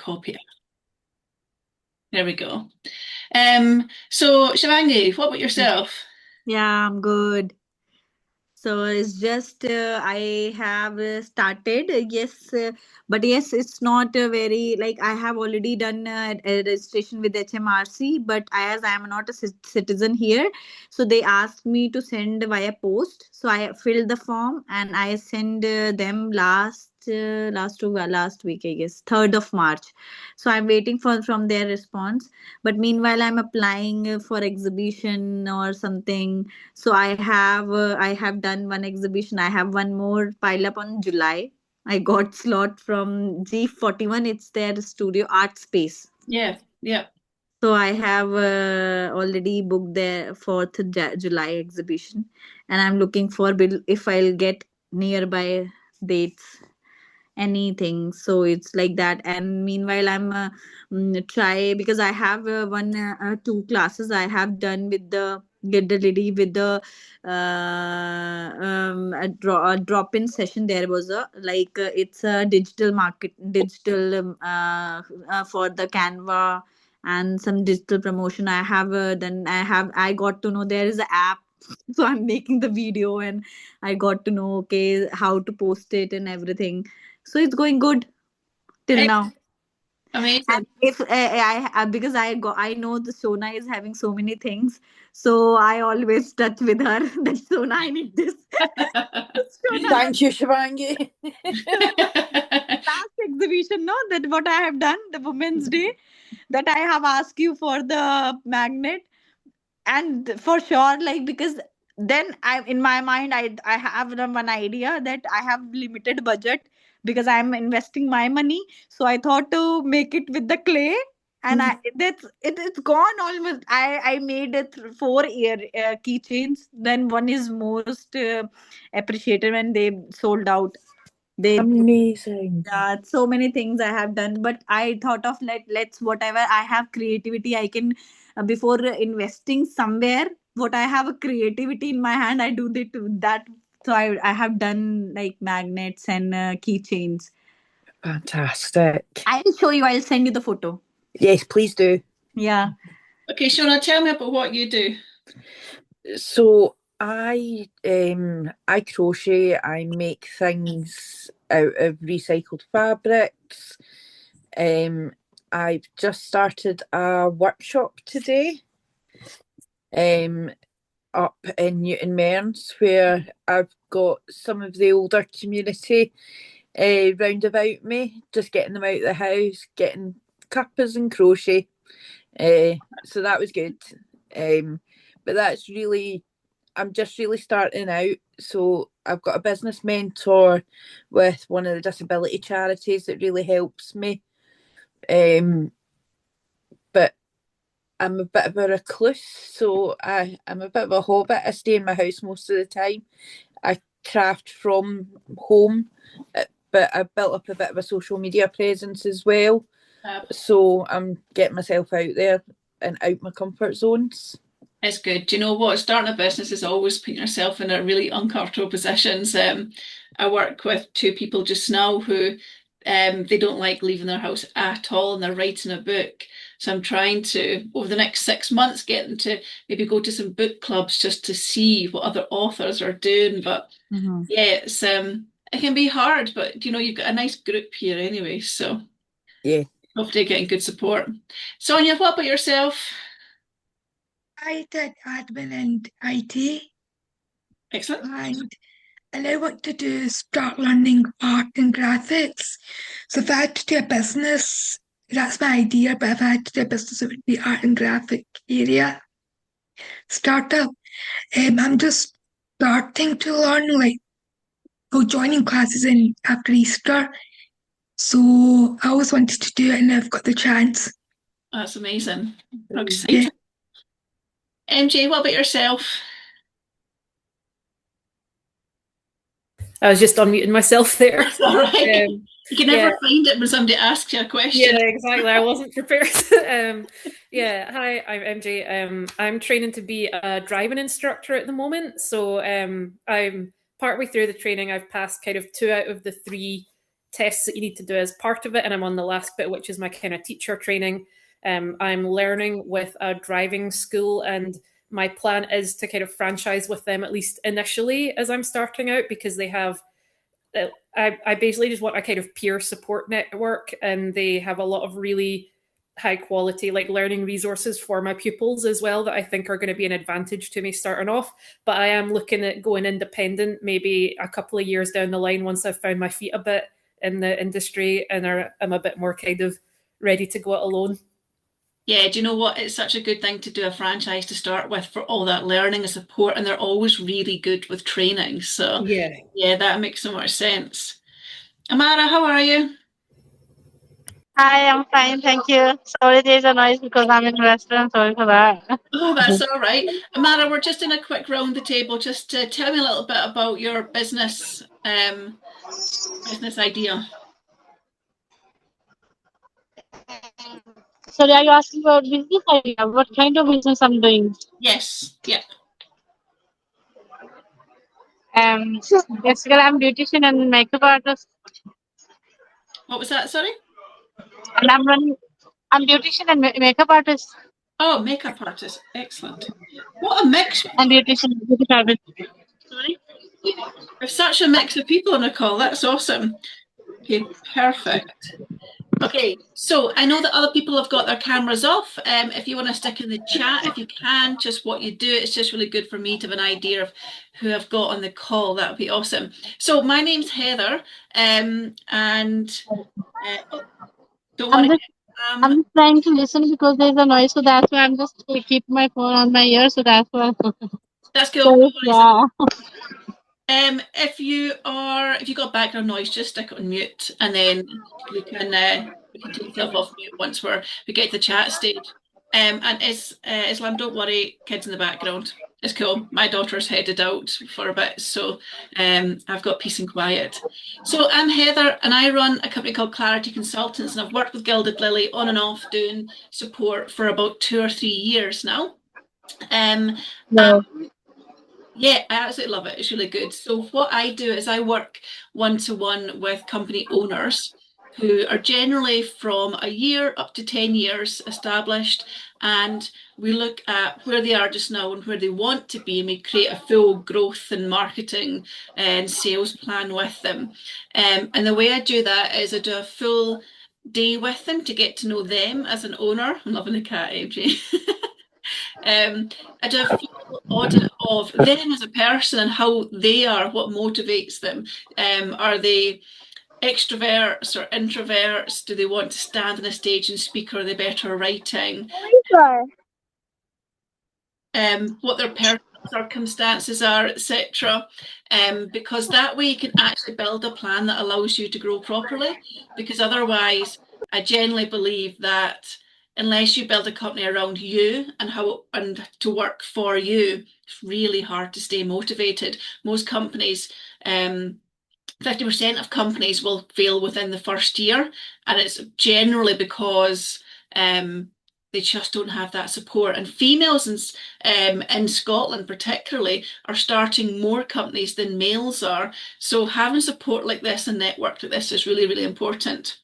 copy it. There we go. So Shivangi, what about yourself? Yeah, I'm good. So it's just I have started, yes, but yes, it's not very like I have already done a registration with HMRC, but as I am not a citizen here, so they asked me to send via post. So I filled the form and I sent them last week, I guess, 3rd of March. So I'm waiting for from their response. But meanwhile, I'm applying for exhibition or something. So I have done one exhibition. I have one more pile up on July. I got slot from G41. It's their studio art space. Yeah, yeah. So I have already booked their 4th July exhibition, and I'm looking for if I'll get nearby dates, anything. So it's like that. And meanwhile, I'm try because I have two classes I have done with the get the lady with the a drop-in session. There was a like it's a digital for the Canva and some digital promotion I have then I got to know there is an app. So I'm making the video and I got to know okay how to post it and everything. So it's going good till Hey, now. And amazing. if because I know the Sona is having so many things, so I always touch with her that Sona I need this. Sona, Thank you, Shivangi. Sona, last exhibition, no, that what I have done, the Women's Day, that I have asked you for the magnet, and for sure, like because then I in my mind I have one idea that I have limited budget because I'm investing my money. So I thought to make it with the clay, and it's gone almost. I made it four ear keychains. Then one is most appreciated when they sold out. They Amazing. yeah, so many things I have done, but I thought of let's whatever I have creativity I can before investing somewhere. What I have a creativity in my hand, I do that. So I have done like magnets and keychains. Fantastic. I'll show you. I'll send you the photo. Yes, please do. Yeah. Okay, Shona, tell me about what you do. So I crochet, I make things out of recycled fabrics. Um I've just started a workshop today um up in Newton Mearns where I've got some of the older community round about me, just getting them out of the house, getting cuppas and crochet. So that was good. Um, but that's really, I'm just really starting out. So I've got a business mentor with one of the disability charities that really helps me. Um, but I'm a bit of a recluse, so I'm a bit of a hobbit. I stay in my house most of the time. I craft from home, but I've built up a bit of a social media presence as well. So I'm getting myself out there and out my comfort zones. It's good. Do you know what? Starting a business is always putting yourself in a really uncomfortable positions. I work with two people just now who they don't like leaving their house at all and they're writing a book. So I'm trying to, over the next 6 months, get them to maybe go to some book clubs just to see what other authors are doing. But Mhm. yeah, it can be hard, but you know, you've got a nice group here anyway, so Yeah. hopefully you're getting good support. Sonia, what about yourself? I did admin and IT, Excellent. and I want to do start learning art and graphics. So if I had to do a business, that's my idea. But if I had to do a business, it would be art and graphic area startup. I'm just starting to learn, like go joining classes in after Easter. So I always wanted to do it, and I've got the chance. That's amazing. How Yeah. exciting. MJ, what about yourself? I was just unmuting myself there. That's all right. You can never Yeah, find it when somebody asks you a question. exactly. I wasn't prepared. Yeah, hi, I'm MJ. I'm training to be a driving instructor at the moment. So I'm partway through the training. I've passed kind of two out of the three tests that you need to do as part of it. And I'm on the last bit, which is my kind of teacher training. I'm learning with a driving school, and my plan is to kind of franchise with them, at least initially, as I'm starting out, because they have, I basically just want a kind of peer support network, and they have a lot of really high quality like learning resources for my pupils as well that I think are going to be an advantage to me starting off. But I am looking at going independent maybe a couple of years down the line once I've found my feet a bit in the industry and I'm a bit more kind of ready to go it alone. Yeah, do you know what? It's such a good thing to do a franchise to start with for all that learning and support, and they're always really good with training. So yeah, that makes so much sense. Amara, how are you? Hi, I'm fine, thank you. Sorry, there's a noise because I'm in a restaurant. Sorry for that. Oh, that's all right. Amara, we're just in a quick round the table. Just to tell me a little bit about your business idea. Sorry, are you asking about business idea? What kind of business I'm doing? Yes, yeah. Basically, I'm beautician and makeup artist, What was that? Sorry? and I'm beautician and makeup artist Oh, makeup artist. Excellent. What a mix. and beautician and makeup artist. Sorry. There's such a mix of people on the call. That's awesome. Okay, perfect. Okay, so I know that other people have got their cameras off. If you want to stick in the chat, if you can, just what you do, it's just really good for me to have an idea of who I've got on the call. That would be awesome. So my name's Heather, and don't worry. I'm just trying to listen because there's a noise, so that's why I'm just keep my phone on my ear, so that's why. That's cool. Yeah. If you got background noise, just stick it on mute, and then we can take yourself off mute once we get to the chat stage. And Islam, don't worry, kids in the background. It's cool. My daughter's headed out for a bit, so I've got peace and quiet. So I'm Heather, and I run a company called Clarity Consultants, and I've worked with Gilded Lily on and off doing support for about 2 or 3 years now. Yeah, I absolutely love it. It's really good. So what I do is I work one-to-one with company owners who are generally from a year up to 10 years established, and we look at where they are just now and where they want to be, and we create a full growth and marketing and sales plan with them. And the way I do that is I do a full day with them to get to know them as an owner. I'm loving the cat, MJ. I do a full audit of them as a person and how they are, what motivates them. Are they extroverts or introverts? Do they want to stand on a stage and speak, or are they better writing? What their personal circumstances are, etc. Because that way you can actually build a plan that allows you to grow properly. Because otherwise, I generally believe that unless you build a company around you and to work for you, it's really hard to stay motivated. Most companies, 50% of companies will fail within the first year, and it's generally because they just don't have that support. And females in Scotland particularly are starting more companies than males are. So having support like this and network like this is really, really important.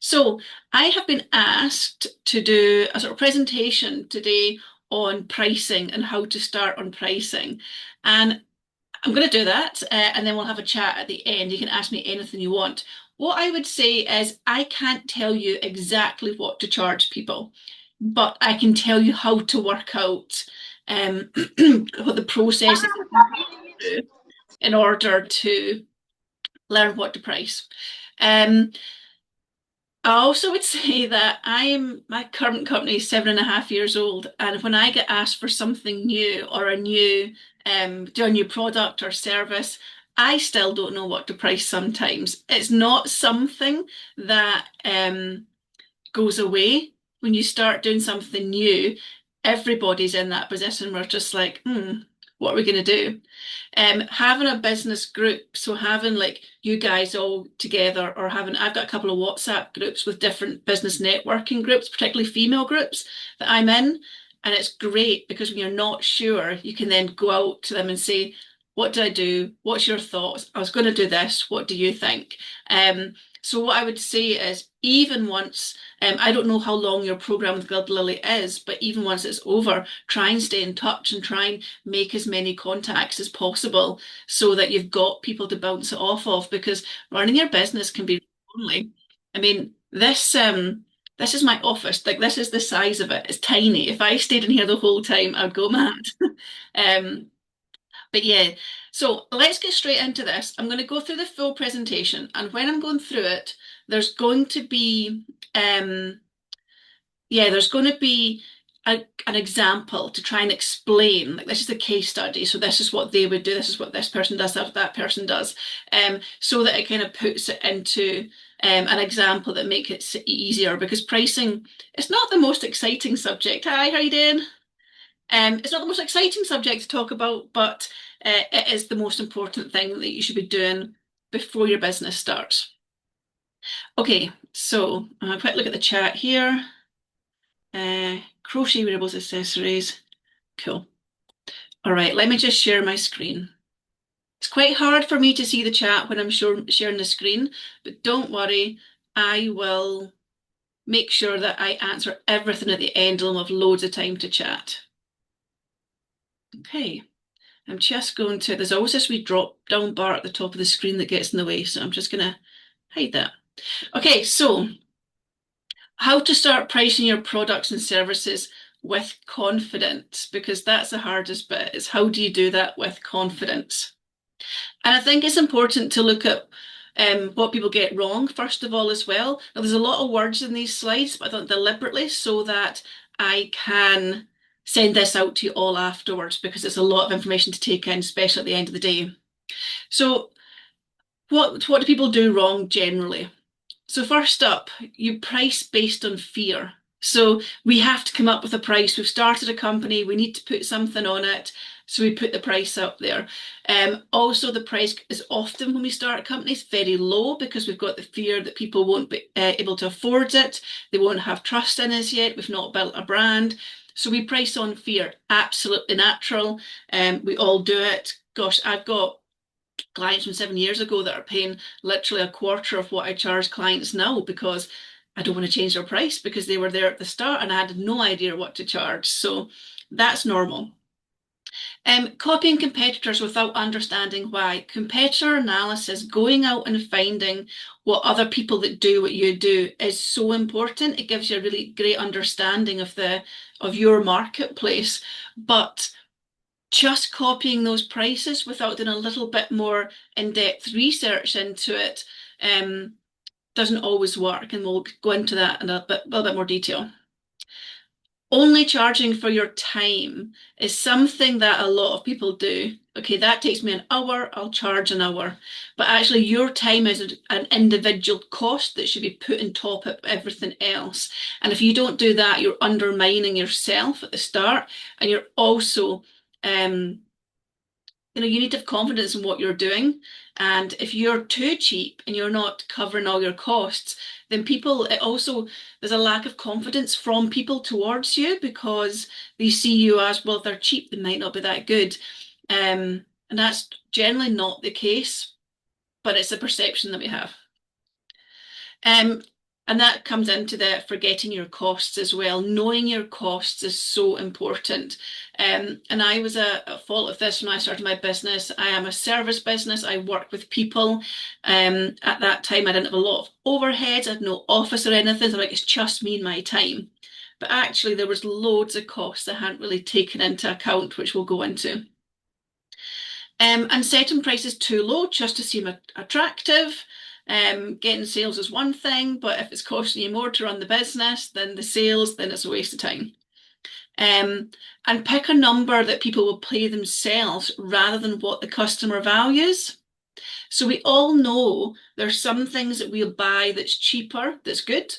So I have been asked to do a sort of presentation today on pricing and how to start on pricing. And I'm going to do that, and then we'll have a chat at the end. You can ask me anything you want. What I would say is I can't tell you exactly what to charge people, but I can tell you how to work out what the process is in order to learn what to price. I also would say that my current company is 7.5 years old, and when I get asked for something new or do a new product or service, I still don't know what to price sometimes. It's not something that goes away. When you start doing something new, everybody's in that position. We're just like, what are we going to do? Having a business group, so having like you guys all together, or I've got a couple of WhatsApp groups with different business networking groups, particularly female groups that I'm in. And it's great because when you're not sure, you can then go out to them and say, what did I do? What's your thoughts? I was going to do this. What do you think? So what I would say is, even once, I don't know how long your program with Guild Lily is, but even once it's over, try and stay in touch and try and make as many contacts as possible so that you've got people to bounce it off of, because running your business can be lonely. I mean, this is my office. Like, this is the size of it. It's tiny. If I stayed in here the whole time, I'd go mad. But yeah, so let's get straight into this. I'm going to go through the full presentation, and when I'm going through it, there's going to be there's going to be an example to try and explain, like, this is a case study, so this is what they would do, this is what this person does, that person does, so that it kind of puts it into an example that makes it easier, because pricing is not the most exciting subject. Hi, how you doing? It's not the most exciting subject to talk about, but it is the most important thing that you should be doing before your business starts. Okay, so a quick look at the chat here. Crochet wearables accessories. Cool. All right, let me just share my screen. It's quite hard for me to see the chat when I'm sharing the screen, but don't worry, I will make sure that I answer everything at the end, and I'll have loads of time to chat. Okay, I'm just going to, there's always this wee drop down bar at the top of the screen that gets in the way, so I'm just going to hide that. Okay, so how to start pricing your products and services with confidence, because that's the hardest bit, is how do you do that with confidence? And I think it's important to look at what people get wrong, first of all, as well. Now, there's a lot of words in these slides, but I've done it deliberately so that I can send this out to you all afterwards, because it's a lot of information to take in, especially at the end of the day. So what do people do wrong generally? So first up, you price based on fear. So we have to come up with a price. We've started a company, we need to put something on it, so we put the price up there. Also, the price is often, when we start companies, very low, because we've got the fear that people won't be able to afford it, they won't have trust in us yet, we've not built a brand. So we price on fear, absolutely natural. We all do it. Gosh, I've got clients from 7 years ago that are paying literally a quarter of what I charge clients now, because I don't want to change their price, because they were there at the start and I had no idea what to charge. So that's normal. Copying competitors without understanding why. Competitor analysis, going out and finding what other people that do what you do, is so important. It gives you a really great understanding of your marketplace. But just copying those prices without doing a little bit more in-depth research into it doesn't always work, and we'll go into that in a little bit more detail. Only charging for your time is something that a lot of people do. Okay, that takes me an hour, I'll charge an hour. But actually, your time is an individual cost that should be put on top of everything else. And if you don't do that, you're undermining yourself at the start, and you're also you need to have confidence in what you're doing. And if you're too cheap and you're not covering all your costs, then there's a lack of confidence from people towards you, because they see you as, well, if they're cheap, they might not be that good. And that's generally not the case, but it's a perception that we have. And that comes into the forgetting your costs as well. Knowing your costs is so important. And I was at fault of this when I started my business. I am a service business. I work with people. At that time, I didn't have a lot of overheads. I had no office or anything. So it's just me and my time. But actually, there was loads of costs I hadn't really taken into account, which we'll go into. And setting prices too low just to seem attractive. Getting sales is one thing, but if it's costing you more to run the business than the sales, then it's a waste of time. And pick a number that people will pay themselves rather than what the customer values. So we all know there's some things that we'll buy that's cheaper, that's good,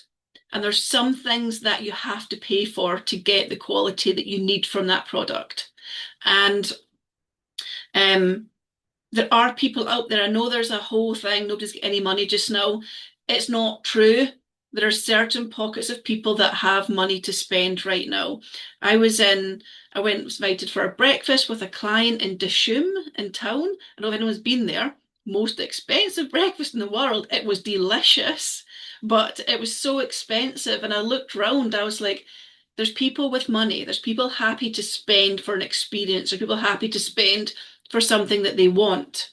and there's some things that you have to pay for to get the quality that you need from that product. And there are people out there, I know there's a whole thing, nobody's getting any money just now. It's not true. there are certain pockets of people that have money to spend right now. I was invited for a breakfast with a client in Dishoom in town. I don't know if anyone's been there. Most expensive breakfast in the world. It was delicious, but it was so expensive. And I looked round, I was like, there's people with money, there's people happy to spend for an experience, there's people happy to spend for something that they want.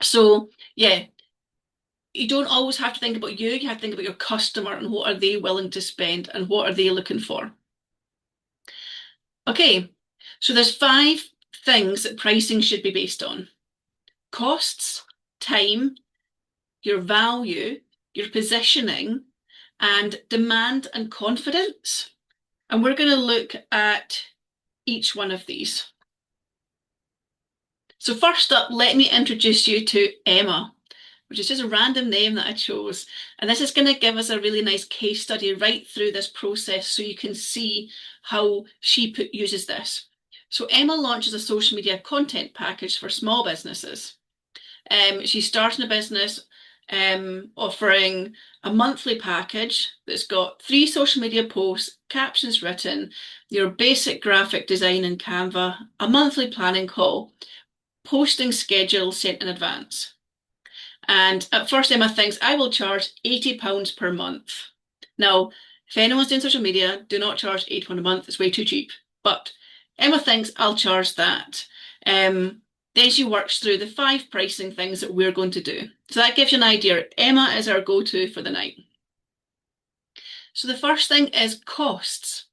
So yeah, you don't always have to think about you have to think about your customer and what are they willing to spend and what are they looking for. Okay, so there's 5 things that pricing should be based on: costs, time, your value, your positioning, and demand and confidence. And we're going to look at each one of these. So first up, let me introduce you to Emma, which is just a random name that I chose. And this is going to give us a really nice case study right through this process so you can see how she uses this. So Emma launches a social media content package for small businesses. She's starting a business offering a monthly package that's got 3 social media posts, captions written, your basic graphic design in Canva, a monthly planning call, posting schedule sent in advance. And at first Emma thinks, I will charge £80 per month. Now, if anyone's doing social media, do not charge £80 a month, it's way too cheap. But Emma thinks, I'll charge that. Then she works through the 5 pricing things that we're going to do. So that gives you an idea. Emma is our go-to for the night. So the first thing is costs.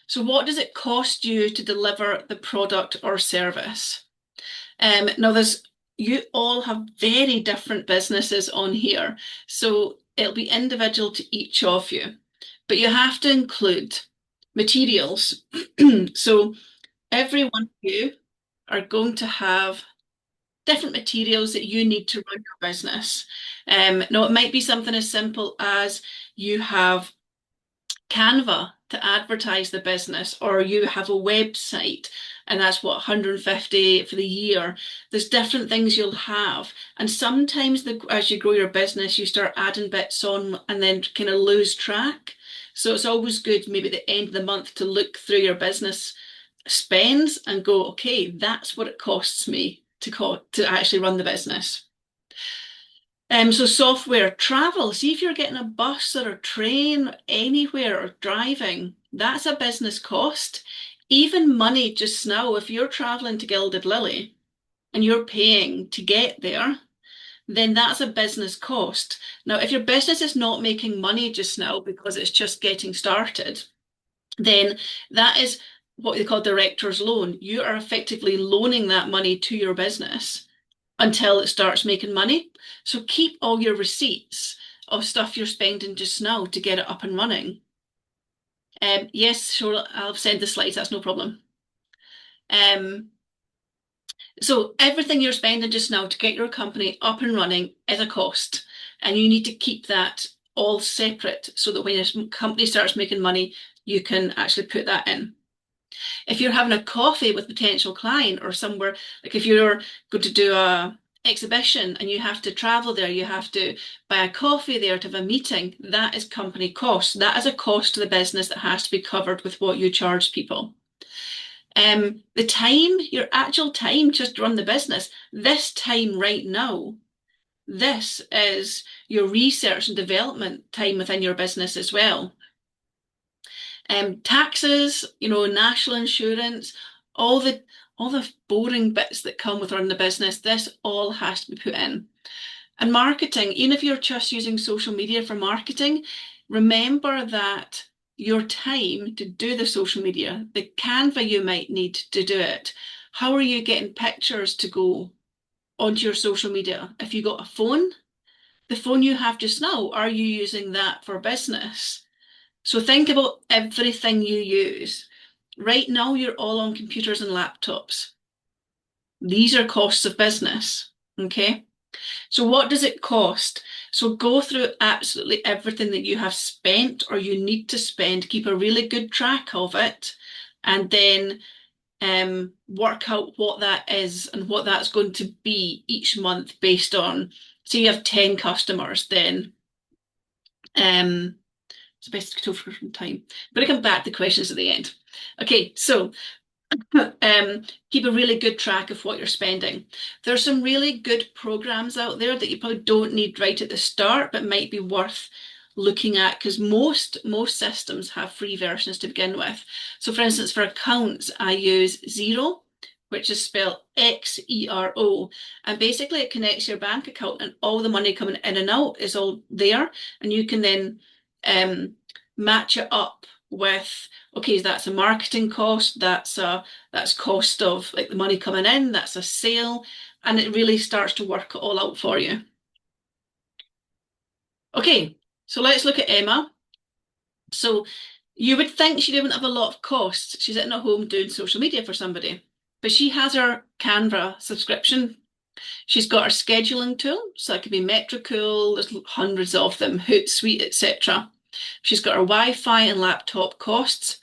So what does it cost you to deliver the product or service? Now you all have very different businesses on here. So it'll be individual to each of you, but you have to include materials. So every one of you are going to have different materials that you need to run your business. Now, it might be something as simple as you have Canva to advertise the business, or you have a website, and that's what, 150 for the year. There's different things you'll have. And sometimes as you grow your business, you start adding bits on and then kind of lose track. So it's always good maybe at the end of the month to look through your business spends and go, okay, that's what it costs me to actually run the business. So software, travel, see if you're getting a bus or a train anywhere or driving, that's a business cost. Even money just now, if you're traveling to Gilded Lily and you're paying to get there, then that's a business cost. Now, if your business is not making money just now because it's just getting started, then that is what they call director's loan. You are effectively loaning that money to your business until it starts making money. So keep all your receipts of stuff you're spending just now to get it up and running. Yes, sure, I'll send the slides, that's no problem. So everything you're spending just now to get your company up and running is a cost, and you need to keep that all separate so that when your company starts making money, you can actually put that in. If you're having a coffee with a potential client or somewhere, like if you're going to do a exhibition and you have to travel there, you have to buy a coffee there to have a meeting, that is company cost. That is a cost to the business that has to be covered with what you charge people. The time, your actual time just to run the business, this time right now, this is your research and development time within your business as well. Taxes, national insurance, all the boring bits that come with running the business, this all has to be put in. And marketing, even if you're just using social media for marketing, remember that your time to do the social media, the Canva you might need to do it, how are you getting pictures to go onto your social media? If you got a phone, the phone you have just now, are you using that for business? So think about everything you use. Right now, you're all on computers and laptops. These are costs of business, okay? So what does it cost? So go through absolutely everything that you have spent or you need to spend, keep a really good track of it, and then work out what that is and what that's going to be each month based on, say you have 10 customers, then It's best to go for some time. But I come back to the questions at the end. Okay, so keep a really good track of what you're spending. There's some really good programs out there that you probably don't need right at the start, but might be worth looking at, because most systems have free versions to begin with. So for instance, for accounts, I use Xero, which is spelled Xero, and basically it connects your bank account and all the money coming in and out is all there, and you can then match it up with, okay, that's a marketing cost, that's cost of like the money coming in, that's a sale, and it really starts to work it all out for you. Okay, so let's look at Emma. So you would think she didn't have a lot of costs. She's sitting at home doing social media for somebody, but she has her Canva subscription. She's got her scheduling tool, so that could be Metricool, there's hundreds of them, Hootsuite, etc. She's got her Wi-Fi and laptop costs,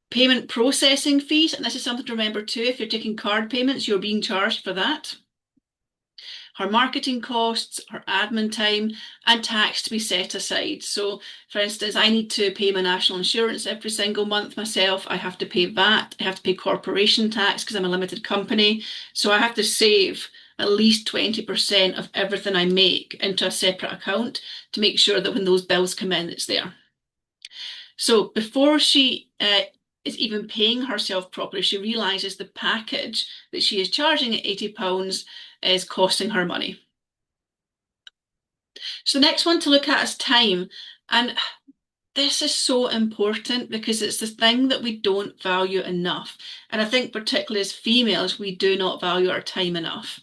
payment processing fees, and this is something to remember too, if you're taking card payments, you're being charged for that. Her marketing costs, her admin time, and tax to be set aside. So for instance, I need to pay my national insurance every single month myself. I have to pay VAT, I have to pay corporation tax because I'm a limited company. So I have to save at least 20% of everything I make into a separate account to make sure that when those bills come in, it's there. So before she is even paying herself properly, she realises the package that she is charging at £80 is costing her money. So the next one to look at is time. And this is so important because it's the thing that we don't value enough. And I think particularly as females, we do not value our time enough.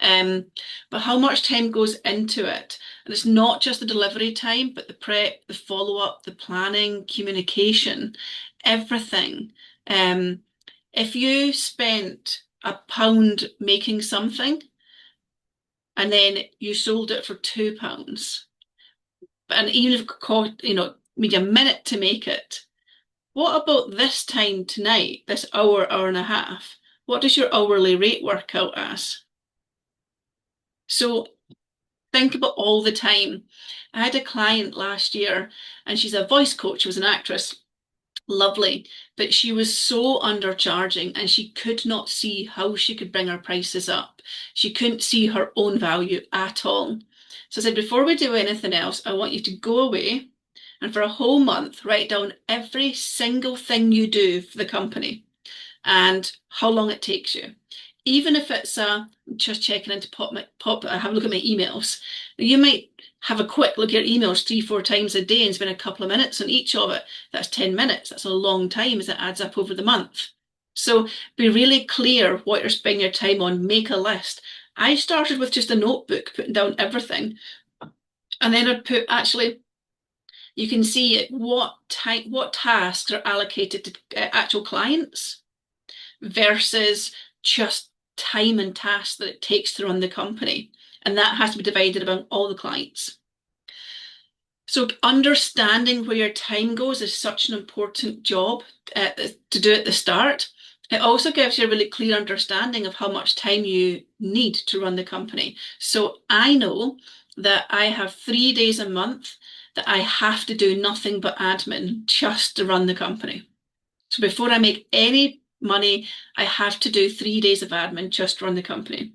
But how much time goes into it? And it's not just the delivery time, but the prep, the follow-up, the planning, communication, everything. If you spent £1 making something and then you sold it for £2, and even if it cost, maybe a minute to make it, what about this time tonight, this hour and a half? What does your hourly rate work out as? So think about all the time. I had a client last year and she's a voice coach, she was an actress, lovely, but she was so undercharging and she could not see how she could bring her prices up. She couldn't see her own value at all. So I said, before we do anything else, I want you to go away and for a whole month, write down every single thing you do for the company and how long it takes you. Even if it's just checking in to have a look at my emails. You might have a quick look at your emails 3-4 times a day and spend a couple of minutes on each of it. That's 10 minutes. That's a long time as it adds up over the month. So be really clear what you're spending your time on. Make a list. I started with just a notebook, putting down everything. And then I'd put, actually, you can see what tasks are allocated to actual clients versus just time and tasks that it takes to run the company. And that has to be divided among all the clients. So understanding where your time goes is such an important job to do at the start. It also gives you a really clear understanding of how much time you need to run the company. So I know that I have 3 days a month that I have to do nothing but admin just to run the company. So before I make any money, I have to do 3 days of admin just to run the company.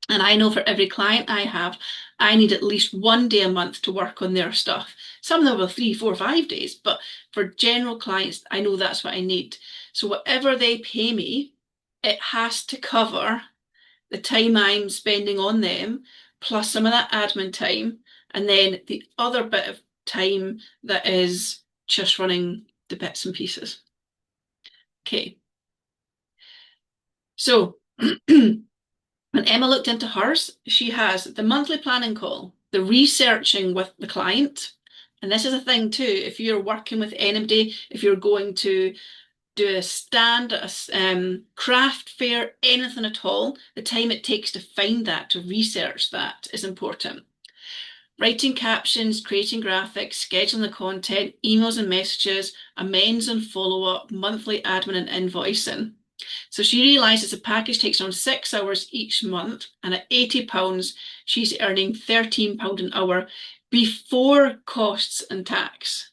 And I know for every client I have, I need at least 1 day a month to work on their stuff. Some of them will 3, 4, 5 days, but for general clients, I know that's what I need. So whatever they pay me, it has to cover the time I'm spending on them, plus some of that admin time, and then the other bit of time that is just running the bits and pieces. Okay. So when Emma looked into hers, she has the monthly planning call, the researching with the client. And this is a thing too, if you're working with anybody, if you're going to do a stand, a craft fair, anything at all, the time it takes to find that, to research that is important. Writing captions, creating graphics, scheduling the content, emails and messages, amends and follow-up, monthly admin and invoicing. So she realises the package takes around 6 hours each month, and at £80, she's earning £13 an hour before costs and tax.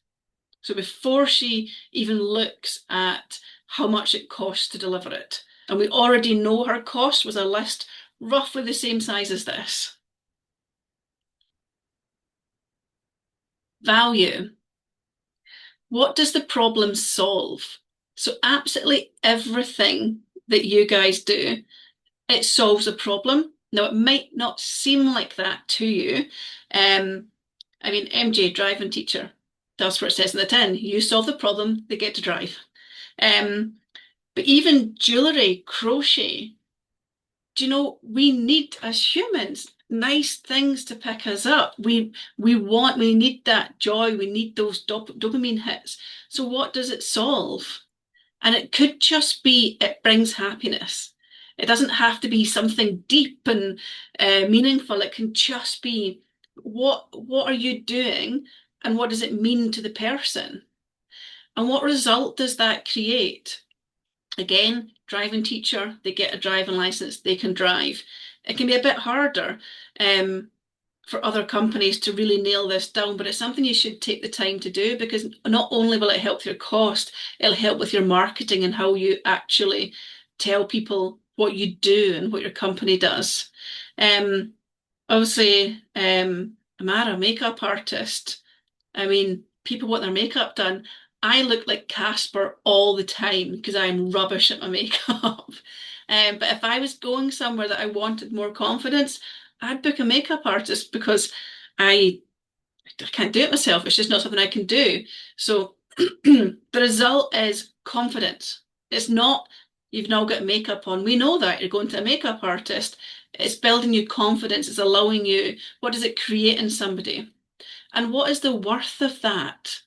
So before she even looks at how much it costs to deliver it. And we already know her cost was a list roughly the same size as this. Value. What does the problem solve? So absolutely everything that you guys do, it solves a problem. Now, it might not seem like that to you. I mean, MJ, driving teacher, that's what it says in the tin. You solve the problem, they get to drive. But even jewellery, crochet, do you know, we need, as humans, nice things to pick us up. We need that joy, we need those dopamine hits. So what does it solve? And it could just be, it brings happiness. It doesn't have to be something deep and meaningful. It can just be, what are you doing and what does it mean to the person? And what result does that create? Again, driving teacher, they get a driving license, they can drive. It can be a bit harder for other companies to really nail this down, but it's something you should take the time to do, because not only will it help with your cost, it'll help with your marketing and how you actually tell people what you do and what your company does. Obviously, Amara, a makeup artist. I mean, people want their makeup done. I look like Casper all the time because I'm rubbish at my makeup. But if I was going somewhere that I wanted more confidence, I'd book a makeup artist, because I can't do it myself. It's just not something I can do. So the result is confidence. It's not, you've now got makeup on. We know that you're going to a makeup artist. It's building you confidence. It's allowing you, what does it create in somebody? And what is the worth of that?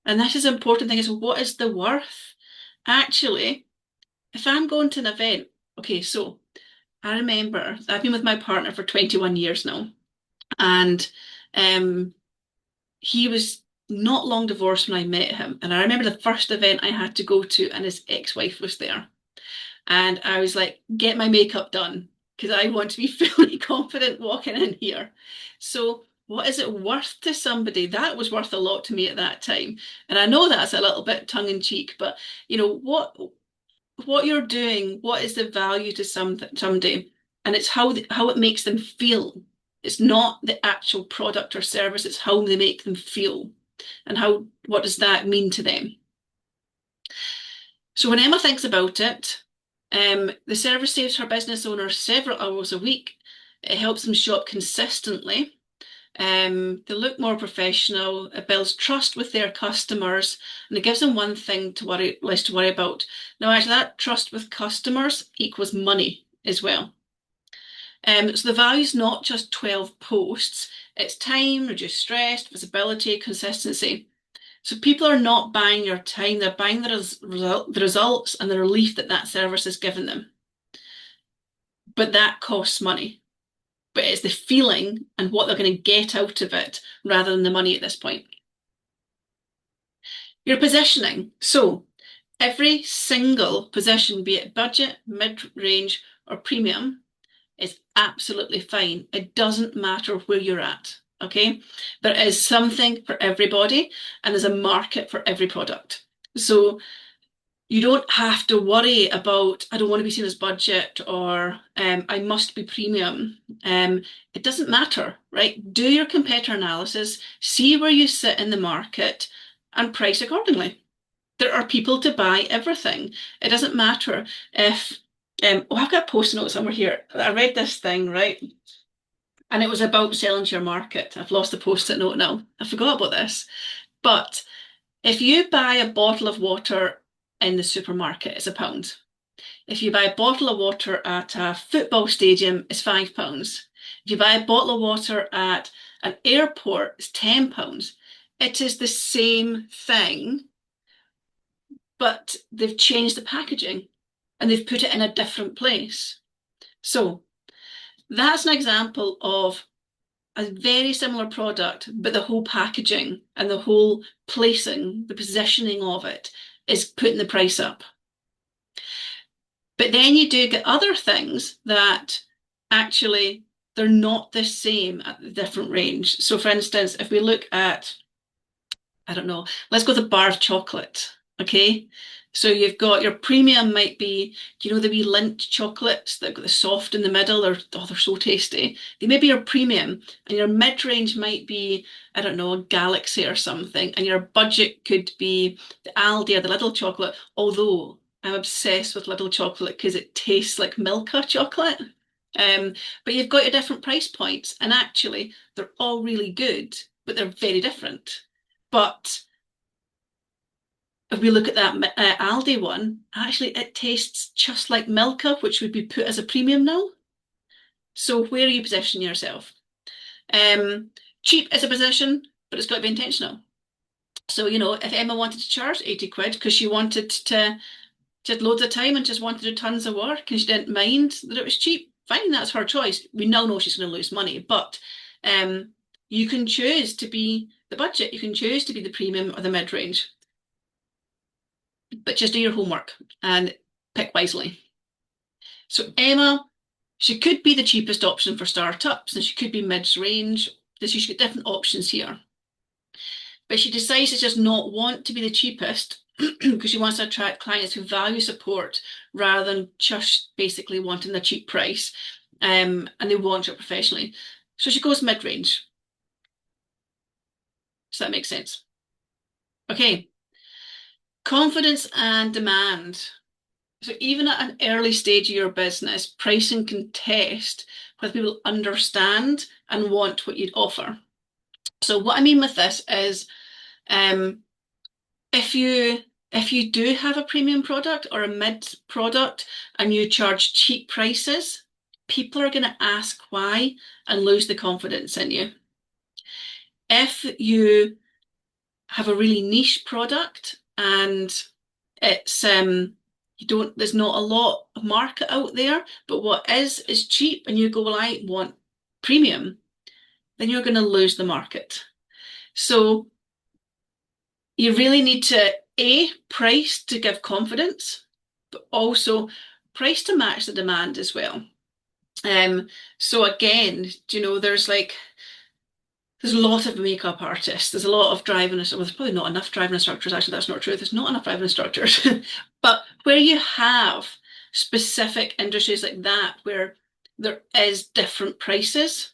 And this is an important thing, is what is the worth? Actually, if I'm going to an event, okay, so I remember I've been with my partner for 21 years now, and he was not long divorced when I met him. And I remember the first event I had to go to, and his ex-wife was there. And I was like, get my makeup done, because I want to be fully confident walking in here. So what is it worth to somebody? That was worth a lot to me at that time. And I know that's a little bit tongue in cheek, but you know, what you're doing, what is the value to somebody? And it's how it makes them feel. It's not the actual product or service, it's how they make them feel. And what does that mean to them? So when Emma thinks about it, the service saves her business owners several hours a week. It helps them shop consistently. They look more professional. It builds trust with their customers, and it gives them one thing less to worry about. Now, actually, that trust with customers equals money as well. So the value is not just 12 posts. It's time, reduced stress, visibility, consistency. So people are not buying your time, they're buying the results and the relief that service has given them. But that costs money. But it's the feeling and what they're going to get out of it rather than the money at this point. Your positioning. So every single position, be it budget, mid-range, or premium, is absolutely fine. It doesn't matter where you're at. Okay, there is something for everybody, and there's a market for every product. So you don't have to worry about, I don't want to be seen as budget, or I must be premium. It doesn't matter, right? Do your competitor analysis, see where you sit in the market, and price accordingly. There are people to buy everything. It doesn't matter if, I've got a post-it note somewhere here. I read this thing, right? And it was about selling to your market. I've lost the post-it note now. I forgot about this. But if you buy a bottle of water in the supermarket, it's £1. If you buy a bottle of water at a football stadium, it's £5. If you buy a bottle of water at an airport, it's £10. It is the same thing, but they've changed the packaging and they've put it in a different place. So that's an example of a very similar product, but the whole packaging and the whole placing, the positioning of it is putting the price up. But then you do get other things that actually they're not the same at the different range. So for instance, if we look at, I don't know, let's go with a bar of chocolate, okay? So you've got your premium might be, do you know the wee Lindt chocolates that have got the soft in the middle? They're so tasty. They may be your premium, and your mid-range might be, I don't know, a Galaxy or something, and your budget could be the Aldi or the Lidl chocolate, although I'm obsessed with Lidl chocolate because it tastes like Milka chocolate. But you've got your different price points, and actually they're all really good, but they're very different. But if we look at that Aldi one, actually it tastes just like Milka, which would be put as a premium now. So where are you positioning yourself? Cheap is a position, but it's got to be intentional. So, you know, if Emma wanted to charge 80 quid because she wanted to, she had loads of time and just wanted to do tons of work and she didn't mind that it was cheap, fine, that's her choice. We now know she's going to lose money, but you can choose to be the budget, you can choose to be the premium or the mid-range. But just do your homework and pick wisely. So Emma, she could be the cheapest option for startups and she could be mid-range. She's got different options here. But she decides to just not want to be the cheapest because she wants to attract clients who value support rather than just basically wanting the cheap price, and they want it professionally. So she goes mid-range. Does that make sense? Okay. Confidence and demand. So even at an early stage of your business, pricing can test whether people understand and want what you'd offer. So what I mean with this is, if you do have a premium product or a mid product and you charge cheap prices, people are going to ask why and lose the confidence in you. If you have a really niche product and it's there's not a lot of market out there, but what is cheap, and you go, well, I want premium, then you're going to lose the market. So you really need to price to give confidence, but also price to match the demand as well. So again, you know, there's a lot of makeup artists. There's a lot of driving. Well, there's probably not enough driving instructors. Actually, that's not true. There's not enough driving instructors. But where you have specific industries like that, where there is different prices,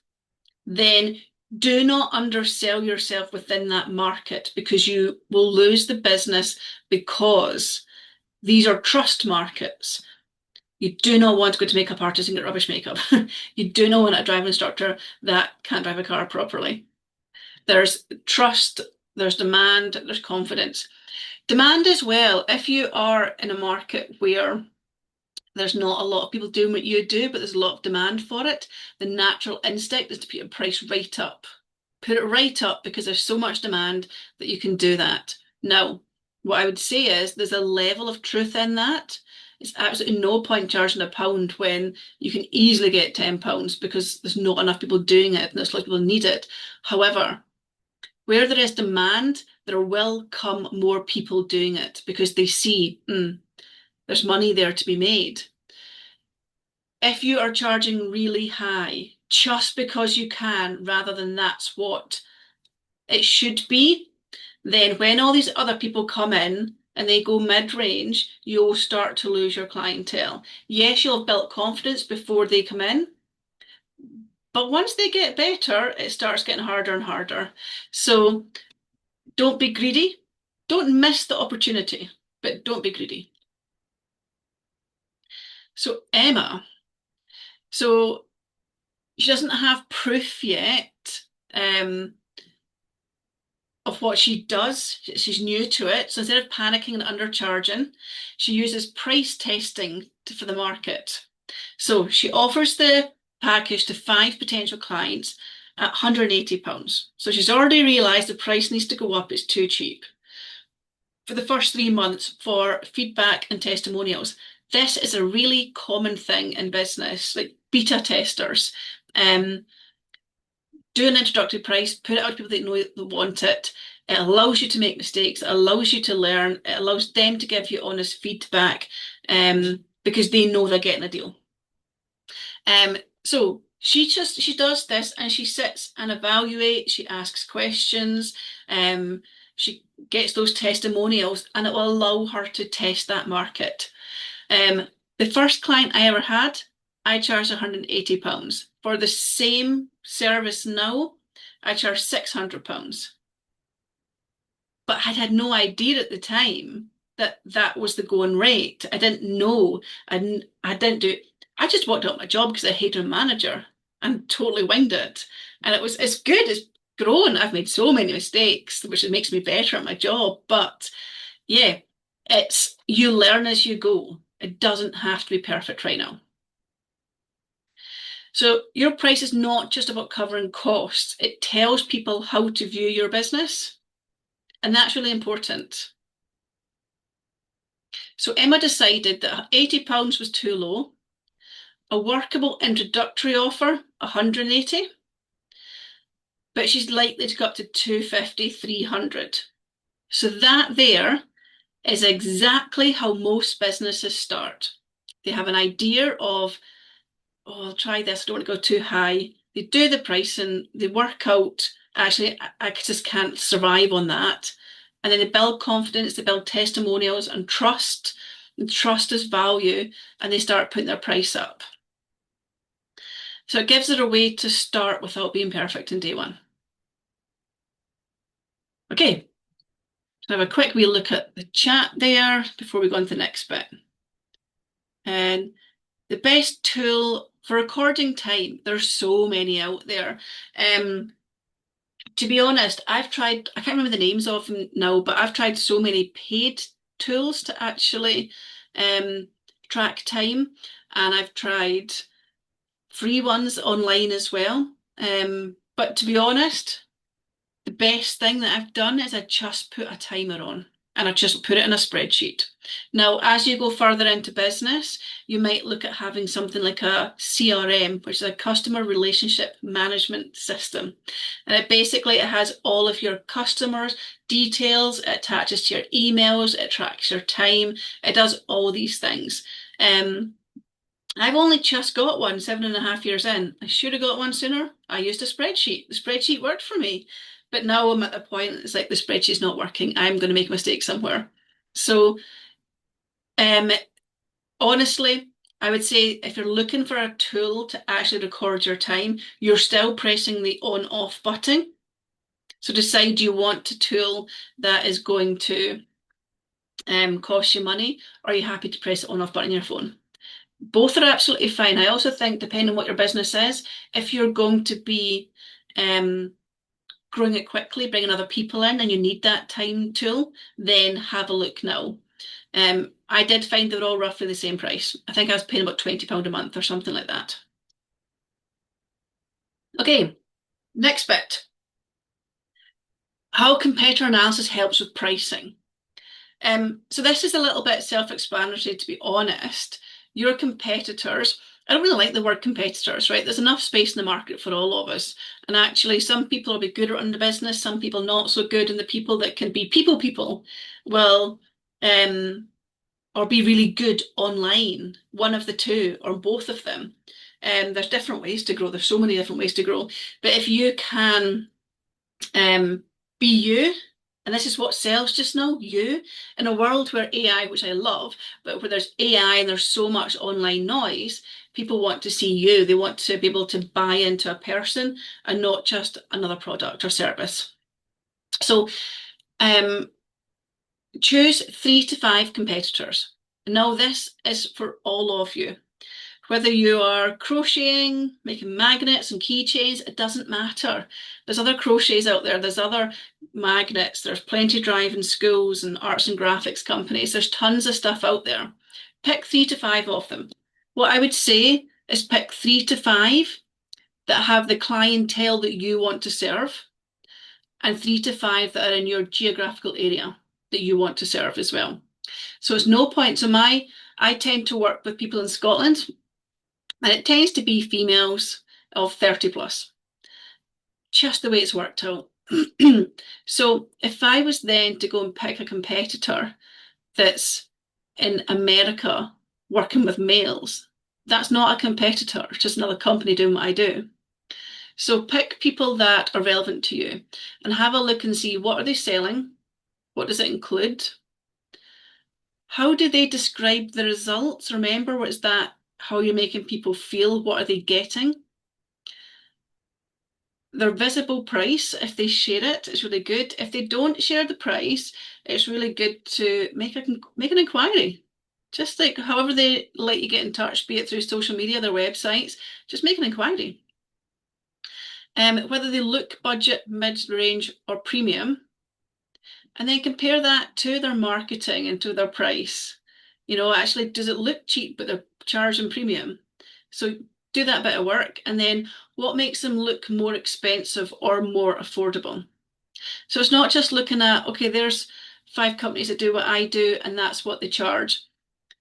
then do not undersell yourself within that market because you will lose the business, because these are trust markets. You do not want to go to makeup artists and get rubbish makeup. You do not want a driving instructor that can't drive a car properly. There's trust, there's demand, there's confidence. Demand as well. If you are in a market where there's not a lot of people doing what you do, but there's a lot of demand for it, the natural instinct is to put your price right up. Put it right up because there's so much demand that you can do that. Now, what I would say is there's a level of truth in that. It's absolutely no point charging £1 when you can easily get £10 because there's not enough people doing it and there's a lot of people need it. However, where there is demand, there will come more people doing it because they see there's money there to be made. If you are charging really high just because you can, rather than that's what it should be, then when all these other people come in and they go mid-range, you'll start to lose your clientele. Yes, you'll have built confidence before they come in, but once they get better, it starts getting harder and harder. So don't be greedy. Don't miss the opportunity, but don't be greedy. So Emma, so she doesn't have proof yet of what she does. She's new to it. So instead of panicking and undercharging, she uses price testing for the market. So she offers the package to 5 potential clients at £180. So she's already realised the price needs to go up, it's too cheap. For the first 3 months for feedback and testimonials. This is a really common thing in business, like beta testers. Do an introductory price, put it out to people that know that want it. It allows you to make mistakes, it allows you to learn, it allows them to give you honest feedback because they know they're getting a deal. So she does this and she sits and evaluates, she asks questions, she gets those testimonials, and it will allow her to test that market. The first client I ever had, I charged £180. For the same service now, I charge £600. But I had no idea at the time that that was the going rate. I didn't know. I didn't do. I just walked out my job because I hated a manager and totally winged it. And it's good. It's grown. I've made so many mistakes, which makes me better at my job. But yeah, it's you learn as you go. It doesn't have to be perfect right now. So your price is not just about covering costs. It tells people how to view your business. And that's really important. So Emma decided that £80 was too low. A workable introductory offer, 180, but she's likely to go up to 250, 300. So that there is exactly how most businesses start. They have an idea of, oh, I'll try this, I don't want to go too high. They do the pricing, they work out, actually, I just can't survive on that. And then they build confidence, they build testimonials and trust. And trust is value, and they start putting their price up. So it gives it a way to start without being perfect in day one. Okay, so have a quick wee look at the chat there before we go on to the next bit. And the best tool for recording time, there's so many out there. To be honest, I've tried, I can't remember the names of them now, but I've tried so many paid tools to actually track time, and I've tried free ones online as well. But to be honest, the best thing that I've done is I just put a timer on and I just put it in a spreadsheet. Now, as you go further into business, you might look at having something like a CRM, which is a customer relationship management system. And it has all of your customers' details, it attaches to your emails, it tracks your time, it does all these things. I've only just got one 7.5 years in. I should have got one sooner. I used a spreadsheet. The spreadsheet worked for me. But now I'm at the point, it's like the spreadsheet's not working. I'm going to make a mistake somewhere. So honestly, I would say if you're looking for a tool to actually record your time, you're still pressing the on-off button. So decide you want a tool that is going to cost you money, or are you happy to press the on-off button on your phone? Both are absolutely fine. I also think, depending on what your business is, if you're going to be growing it quickly, bringing other people in, and you need that time tool, then have a look now. I did find they were all roughly the same price. I think I was paying about £20 a month or something like that. Okay, next bit. How competitor analysis helps with pricing. So this is a little bit self-explanatory, to be honest. Your competitors, I don't really like the word competitors, right? There's enough space in the market for all of us. And actually, some people will be good at running the business, some people not so good, and the people that can be people will or be really good online, one of the two or both of them. There's different ways to grow. There's so many different ways to grow. But if you can be you, and this is what sells just now, you, in a world where AI, which I love, but where there's AI and there's so much online noise, people want to see you. They want to be able to buy into a person and not just another product or service. So choose 3 to 5 competitors. Now this is for all of you. Whether you are crocheting, making magnets and keychains, it doesn't matter. There's other crochets out there. There's other magnets. There's plenty driving schools and arts and graphics companies. There's tons of stuff out there. Pick 3 to 5 of them. What I would say is pick 3 to 5 that have the clientele that you want to serve, and 3 to 5 that are in your geographical area that you want to serve as well. So it's no point. So I tend to work with people in Scotland, and it tends to be females of 30 plus, just the way it's worked out. So if I was then to go and pick a competitor that's in America working with males, That's not a competitor, it's just another company doing what I do. So pick people that are relevant to you and have a look and see what are they selling, what does it include, how do they describe the results? Remember, what is that? How you're making people feel? What are they getting? Their visible price, if they share it, it's really good. If they don't share the price, it's really good to make an inquiry. Just like however they let you get in touch, be it through social media, their websites, just make an inquiry. Whether they look budget, mid-range, or premium, and then compare that to their marketing and to their price. You know, actually, does it look cheap, but they're charging premium? So do that bit of work, and then what makes them look more expensive or more affordable? So it's not just looking at, okay, there's 5 companies that do what I do, and that's what they charge.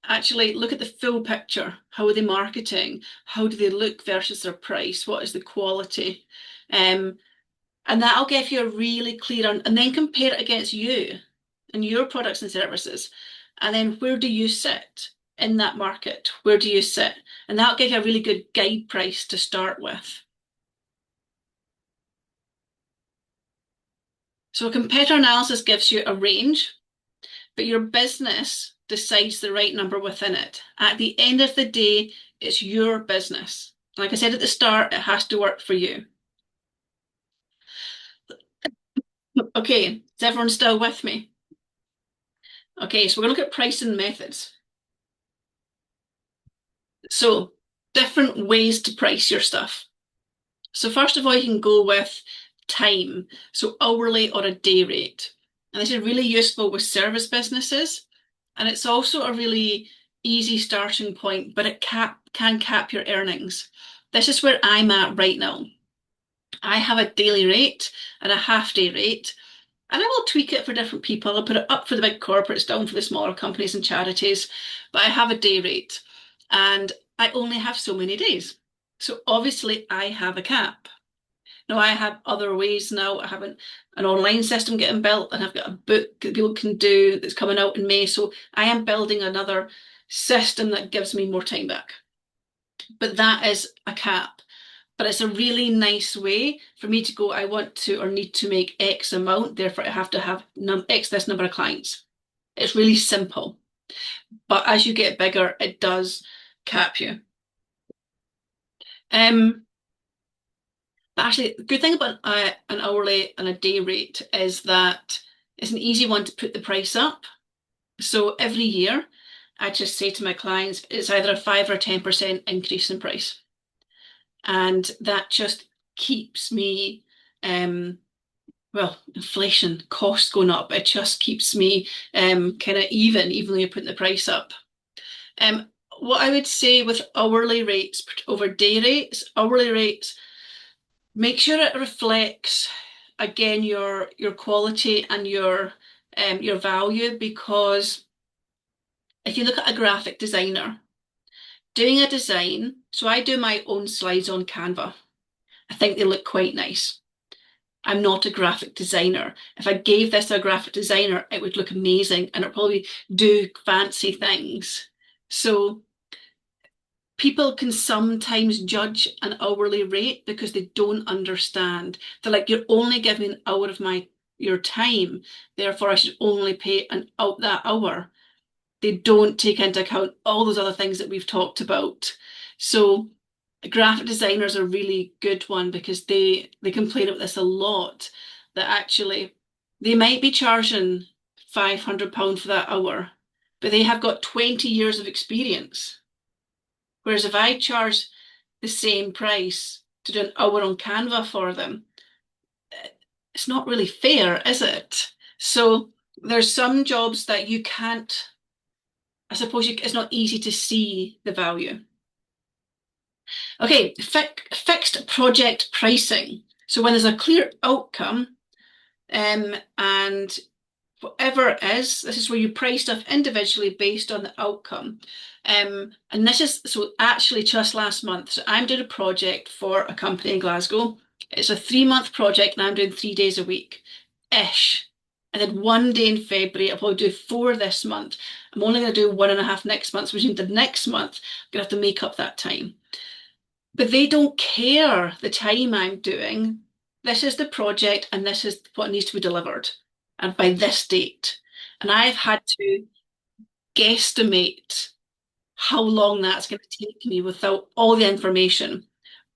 Actually, look at the full picture. How are they marketing? How do they look versus their price? What is the quality? And that'll give you a really clear, and then compare it against you and your products and services. And then where do you sit in that market? Where do you sit? And that'll give you a really good guide price to start with. So a competitor analysis gives you a range, but your business decides the right number within it. At the end of the day, it's your business. Like I said at the start, it has to work for you. Okay, is everyone still with me? Okay, so we're going to look at pricing methods. So different ways to price your stuff. So first of all, you can go with time, so hourly or a day rate. And this is really useful with service businesses. And it's also a really easy starting point, but it can cap your earnings. This is where I'm at right now. I have a daily rate and a half-day rate, and I will tweak it for different people. I'll put it up for the big corporates, down for the smaller companies and charities, but I have a day rate and I only have so many days. So obviously I have a cap. Now I have other ways now. I have an online system getting built, and I've got a book that people can do that's coming out in May. So I am building another system that gives me more time back. But that is a cap. But it's a really nice way for me to go, I want to or need to make X amount, therefore I have to have X this number of clients. It's really simple. But as you get bigger, it does cap you. But actually, the good thing about an hourly and a day rate is that it's an easy one to put the price up. So every year, I just say to my clients, it's either a 5 or 10% increase in price. And that just keeps me, well, inflation, costs going up, it just keeps me kind of even though you're putting the price up. What I would say with hourly rates over day rates, hourly rates, make sure it reflects, again, your quality and your value, because if you look at a graphic designer, doing a design, so I do my own slides on Canva. I think they look quite nice. I'm not a graphic designer. If I gave this to a graphic designer, it would look amazing and it'd probably do fancy things. So people can sometimes judge an hourly rate because they don't understand. They're like, you're only giving an hour of your time, therefore I should only pay that hour. They don't take into account all those other things that we've talked about. So graphic designers are a really good one, because they complain about this a lot, that actually they might be charging £500 for that hour, but they have got 20 years of experience. Whereas if I charge the same price to do an hour on Canva for them, it's not really fair, is it? So there's some jobs that you can't, I suppose it's not easy to see the value. Okay, fixed project pricing. So when there's a clear outcome, and whatever it is, this is where you price stuff individually based on the outcome. And this is, so actually just last month, so I'm doing a project for a company in Glasgow. It's a 3-month project and I'm doing 3 days a week-ish. I did 1 day in February. I'll probably do 4 this month. I'm only going to do 1.5 next month, which means the next month I'm going to have to make up that time. But they don't care the time I'm doing. This is the project and this is what needs to be delivered. And by this date. And I've had to guesstimate how long that's going to take me without all the information.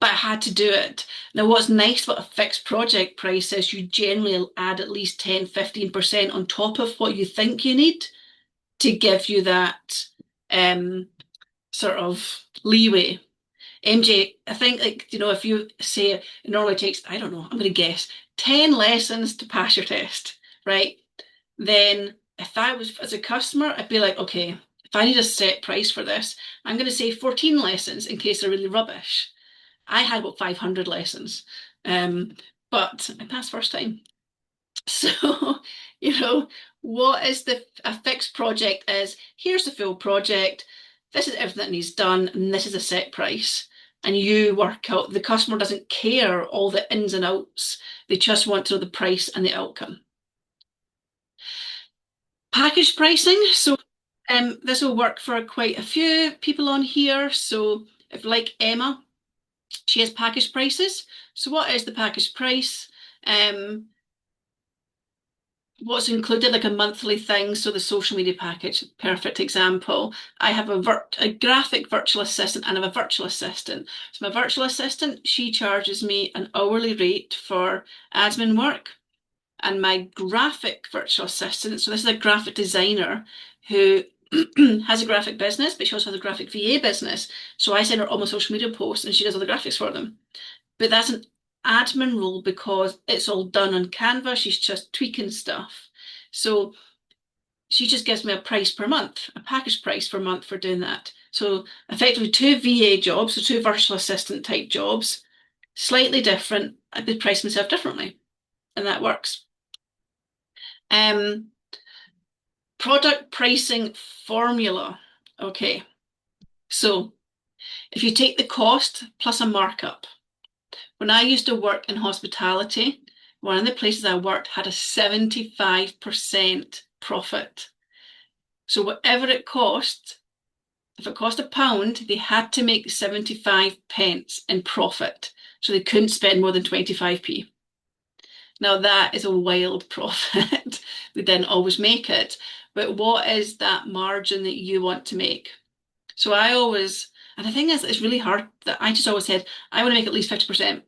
But I had to do it. Now, what's nice about a fixed project price is you generally add at least 10, 15% on top of what you think you need to give you that sort of leeway. MJ, I think, like, you know, if you say it normally takes, I don't know, I'm going to guess 10 lessons to pass your test, right? Then if I was as a customer, I'd be like, okay, if I need a set price for this, I'm going to say 14 lessons in case they're really rubbish. I had about 500 lessons, but I passed first time. So, you know, what is a fixed project is, here's the full project, this is everything that needs done, and this is a set price. And you work out, the customer doesn't care all the ins and outs, they just want to know the price and the outcome. Package pricing, so this will work for quite a few people on here. So if like Emma, she has package prices. So what is the package price? What's included, like a monthly thing. So the social media package, perfect example. I have a graphic virtual assistant and I have a virtual assistant. So my virtual assistant, she charges me an hourly rate for admin work. And my graphic virtual assistant, so this is a graphic designer who has a graphic business, but she also has a graphic VA business. So I send her all my social media posts and she does all the graphics for them. But that's an admin role because it's all done on Canva. She's just tweaking stuff. So she just gives me a price per month, a package price per month for doing that. So effectively 2 VA jobs, so 2 virtual assistant type jobs, slightly different. I could price myself differently, and that works. Product pricing formula. Okay, so if you take the cost plus a markup. When I used to work in hospitality, one of the places I worked had a 75% profit. So whatever it cost, if it cost £1, they had to make 75 pence in profit. So they couldn't spend more than 25p. Now that is a wild profit. They didn't always make it. But what is that margin that you want to make? So I always, and the thing is, it's really hard that I just always said, I want to make at least 50%.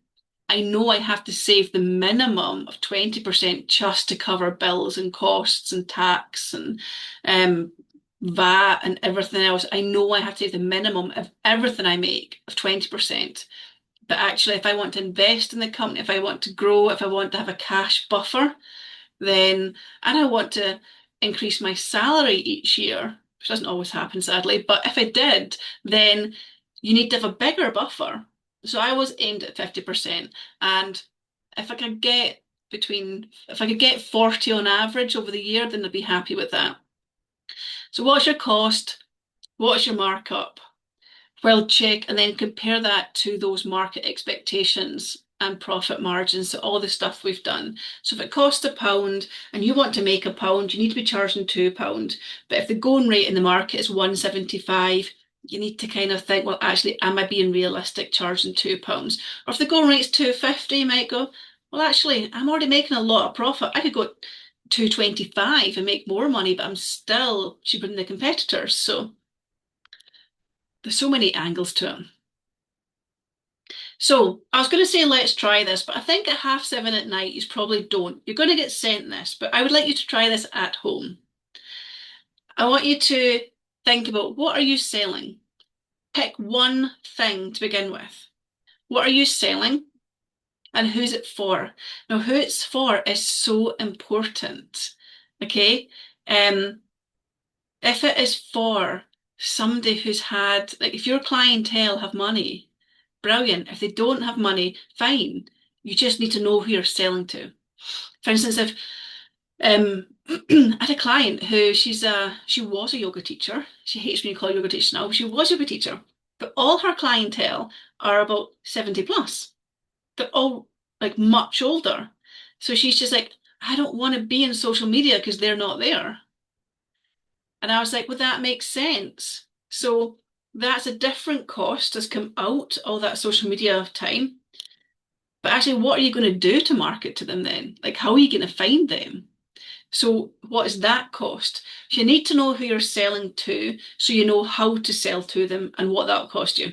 I know I have to save the minimum of 20% just to cover bills and costs and tax and VAT and everything else. I know I have to save the minimum of everything I make of 20%. But actually, if I want to invest in the company, if I want to grow, if I want to have a cash buffer, then, and I want to increase my salary each year, which doesn't always happen, sadly, but if I did, then you need to have a bigger buffer. So I was aimed at 50%. And if I could get 40 on average over the year, then I'd be happy with that. So what's your cost? What's your markup? Well, check and then compare that to those market expectations and profit margins, so all the stuff we've done. So if it costs £1 and you want to make £1, you need to be charging £2. But if the going rate in the market is 1.75, you need to kind of think, well, actually, am I being realistic charging £2? Or if the going rate is 2.50, you might go, well, actually, I'm already making a lot of profit. I could go 2.25 and make more money, but I'm still cheaper than the competitors. So there's so many angles to it. So I was going to say, let's try this, but I think at 7:30 at night, you probably don't. You're going to get sent this, but I would like you to try this at home. I want you to think about, what are you selling? Pick one thing to begin with. What are you selling? And who's it for? Now, who it's for is so important, okay? If it is for somebody who's had, like if your clientele have money, brilliant. If they don't have money, fine. You just need to know who you're selling to. For instance, if I had a client who she was a yoga teacher. She hates when you call yoga teacher now, but she was a yoga teacher. But all her clientele are about 70 plus. They're all like much older. So she's just like, I don't want to be in social media because they're not there. And I was like, well, that makes sense. So that's a different cost has come out all that social media time. But actually, what are you going to do to market to them then? Like, how are you going to find them? So what is that cost? You need to know who you're selling to so you know how to sell to them and what that'll cost you.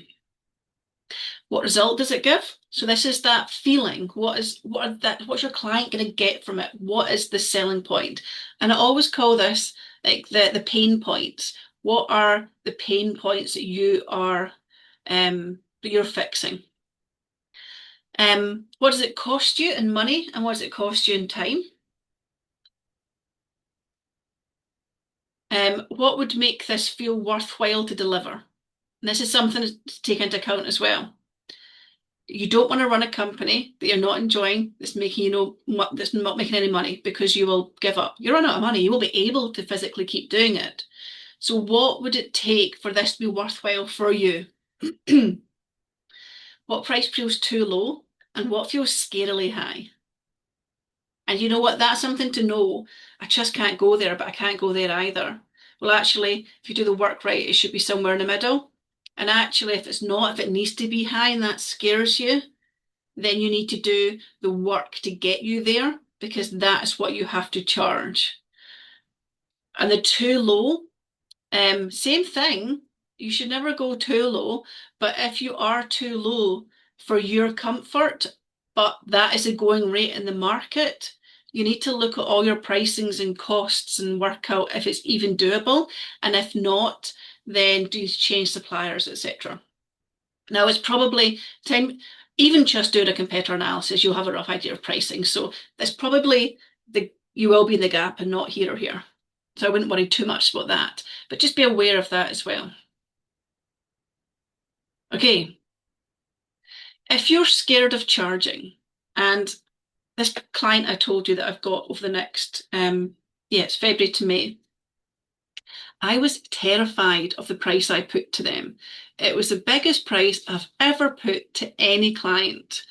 What result does it give? So this is that feeling. What's your client going to get from it? What is the selling point? And I always call this like the pain points. What are the pain points that you're fixing? What does it cost you in money and what does it cost you in time? What would make this feel worthwhile to deliver? And this is something to take into account as well. You don't want to run a company that you're not enjoying, that's that's not making any money, because you will give up. You run out of money, you will be able to physically keep doing it. So what would it take for this to be worthwhile for you? What price feels too low and what feels scarily high? And you know what? That's something to know. I just can't go there, but I can't go there either. Well, actually, if you do the work right, it should be somewhere in the middle. And actually, if it's not, if it needs to be high and that scares you, then you need to do the work to get you there, because that is what you have to charge. And the too low, same thing. You should never go too low, but if you are too low for your comfort, but that is a going rate in the market, you need to look at all your pricings and costs and work out if it's even doable. And if not, then do you change suppliers, etc. Now it's probably time, even just doing a competitor analysis, you'll have a rough idea of pricing. So that's probably you will be in the gap and not here or here. So I wouldn't worry too much about that, but just be aware of that as well. Okay. If you're scared of charging, and this client I told you that I've got over the next, it's February to May. I was terrified of the price I put to them. It was the biggest price I've ever put to any client.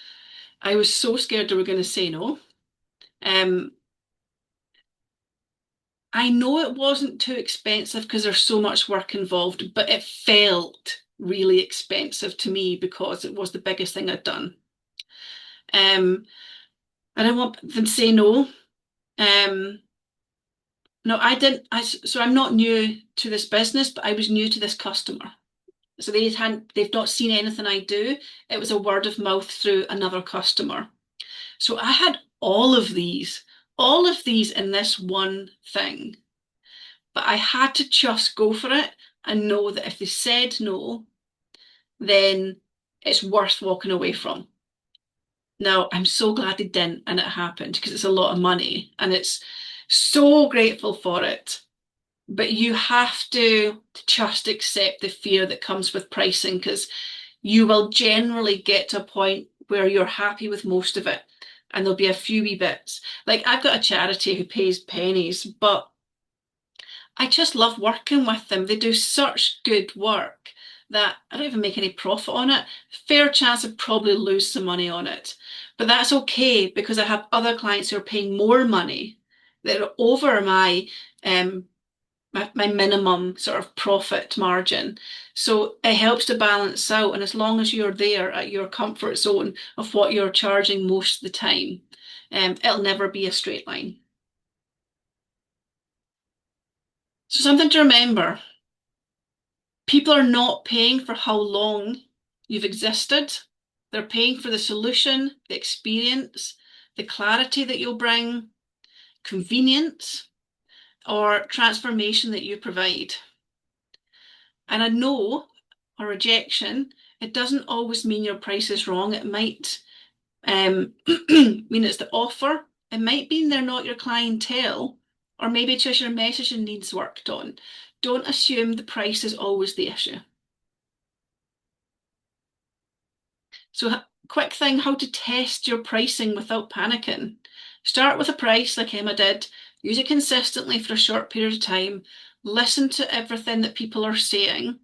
I was so scared they were going to say no. I know it wasn't too expensive because there's so much work involved, but it felt really expensive to me because it was the biggest thing I'd done. I didn't want them to say no. No, I didn't. So I'm not new to this business, but I was new to this customer. So they've not seen anything I do. It was a word of mouth through another customer. So I had all of these in this one thing. But I had to just go for it and know that if they said no, then it's worth walking away from. Now, I'm so glad they didn't and it happened, because it's a lot of money and it's so grateful for it. But you have to just accept the fear that comes with pricing, because you will generally get to a point where you're happy with most of it and there'll be a few wee bits. Like, I've got a charity who pays pennies, but I just love working with them. They do such good work that I don't even make any profit on it. Fair chance I'd probably lose some money on it. But that's okay, because I have other clients who are paying more money that are over my minimum sort of profit margin. So it helps to balance out. And as long as you're there at your comfort zone of what you're charging most of the time, it'll never be a straight line. So something to remember, people are not paying for how long you've existed. They're paying for the solution, the experience, the clarity that you'll bring, convenience, or transformation that you provide. And a no or rejection, it doesn't always mean your price is wrong. It might mean it's the offer. It might mean they're not your clientele, or maybe just your messaging needs worked on. Don't assume the price is always the issue. So, quick thing, how to test your pricing without panicking. Start with a price like Emma did, use it consistently for a short period of time, listen to everything that people are saying,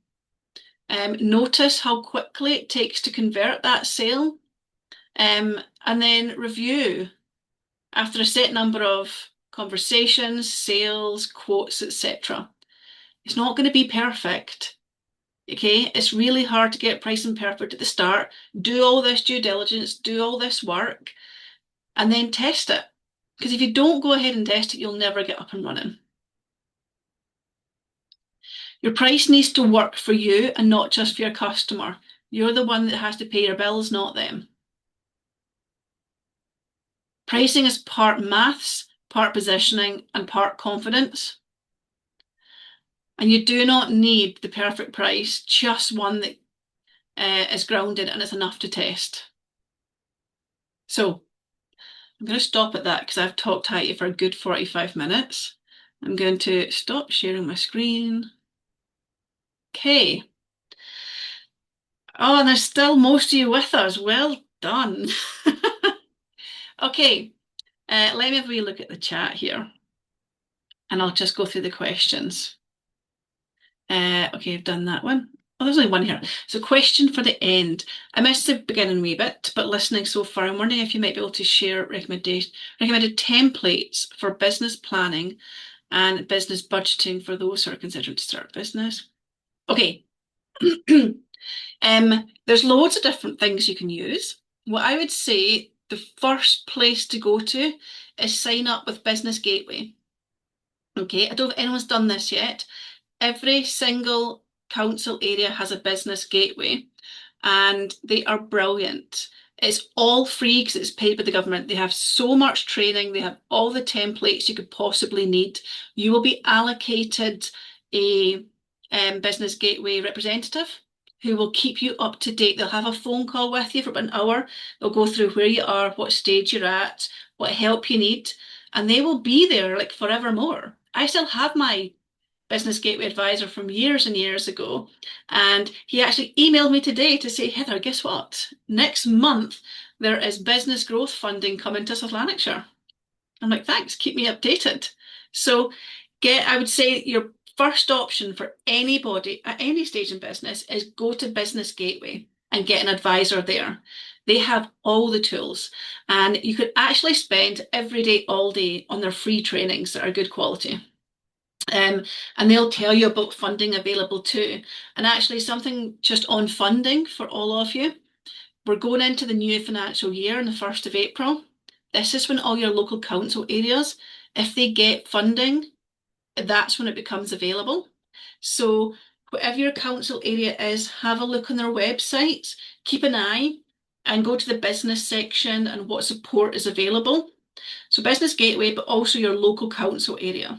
notice how quickly it takes to convert that sale, and then review. after a set number of conversations, sales, quotes, etc. It's not going to be perfect. Okay, it's really hard to get pricing perfect at the start. Do all this due diligence, do all this work, and then test it. Because if you don't go ahead and test it, you'll never get up and running. Your price needs to work for you and not just for your customer. You're the one that has to pay your bills, not them. Pricing is part maths, part positioning, and part confidence. And you do not need the perfect price, just one that is grounded and is enough to test. So I'm going to stop at that because I've talked at you for a good 45 minutes. I'm going to stop sharing my screen. Okay. Oh, and there's still most of you with us. Well done. Okay, let me have a wee look at the chat here. And I'll just go through the questions. Okay, I've done that one. Oh, there's only one here. So question for the end. I missed the beginning a wee bit, but listening so far, I'm wondering if you might be able to share recommended templates for business planning and business budgeting for those who are considering to start a business. Okay. There's loads of different things you can use. What I would say the first place to go to is sign up with Business Gateway. Okay, I don't know if anyone's done this yet. Every single council area has a Business Gateway and they are brilliant. It's all free because it's paid by the government. They have so much training. They have all the templates you could possibly need. You will be allocated a Business Gateway representative who will keep you up to date. They'll have a phone call with you for about an hour. They'll go through where you are, what stage you're at, what help you need, and they will be there like forevermore. I still have my Business Gateway advisor from years and years ago, and he actually emailed me today to say, Heather, guess what? Next month there is business growth funding coming to South Lanarkshire. I'm like, thanks, keep me updated. So I would say your first option for anybody at any stage in business is go to Business Gateway and get an advisor there. They have all the tools, and you could actually spend every day, all day on their free trainings that are good quality. And they'll tell you about funding available too. And actually something just on funding for all of you. We're going into the new financial year on the 1st of April. This is when all your local council areas, if they get funding, that's when it becomes available. So whatever your council area is, have a look on their website, keep an eye and go to the business section and what support is available. So Business Gateway, but also your local council area.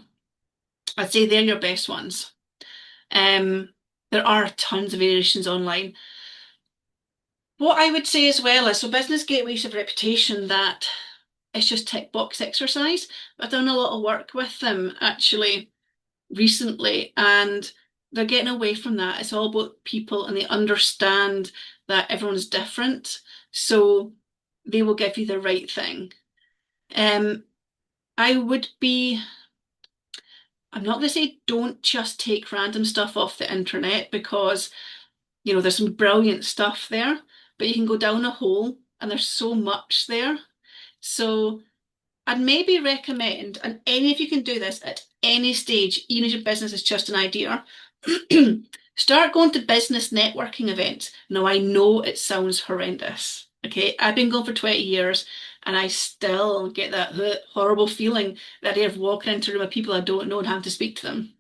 I'd say they're your best ones. There are tons of variations online. What I would say as well is, so Business Gateways have a reputation that it's just tick box exercise. I've done a lot of work with them actually recently, and they're getting away from that. It's all about people, and they understand that everyone's different, so they will give you the right thing. I'm not going to say don't just take random stuff off the internet, because there's some brilliant stuff there, but you can go down a hole and there's so much there. So I'd maybe recommend, and any of you can do this at any stage, even if your business is just an idea, start going to business networking events. Now, I know it sounds horrendous. Okay, I've been going for 20 years and I still get that horrible feeling that of walking into a room of people I don't know and having to speak to them.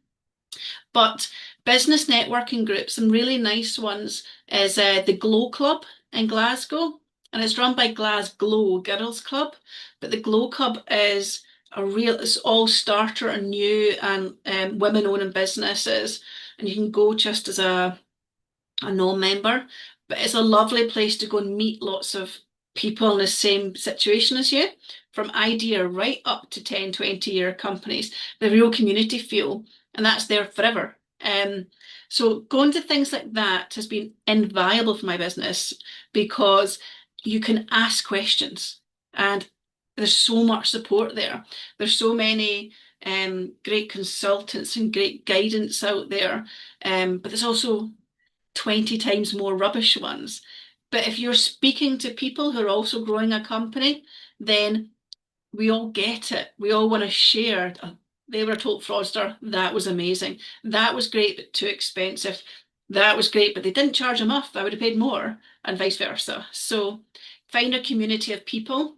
But business networking groups, some really nice ones, is the Glow Club in Glasgow, and it's run by Glasgow Girls Club. But the Glow Club is it's all starter and new and women owning businesses, and you can go just as a non-member. But it's a lovely place to go and meet lots of people in the same situation as you, from idea right up to 10, 20-year companies, the real community feel, and that's there forever. So going to things like that has been invaluable for my business, because you can ask questions and there's so much support there. There's so many great consultants and great guidance out there, but there's also 20 times more rubbish ones. But if you're speaking to people who are also growing a company, then we all get it. We all want to share. They were a total fraudster. That was amazing. That was great, but too expensive. That was great, but they didn't charge enough. I would have paid more, and vice versa. So find a community of people.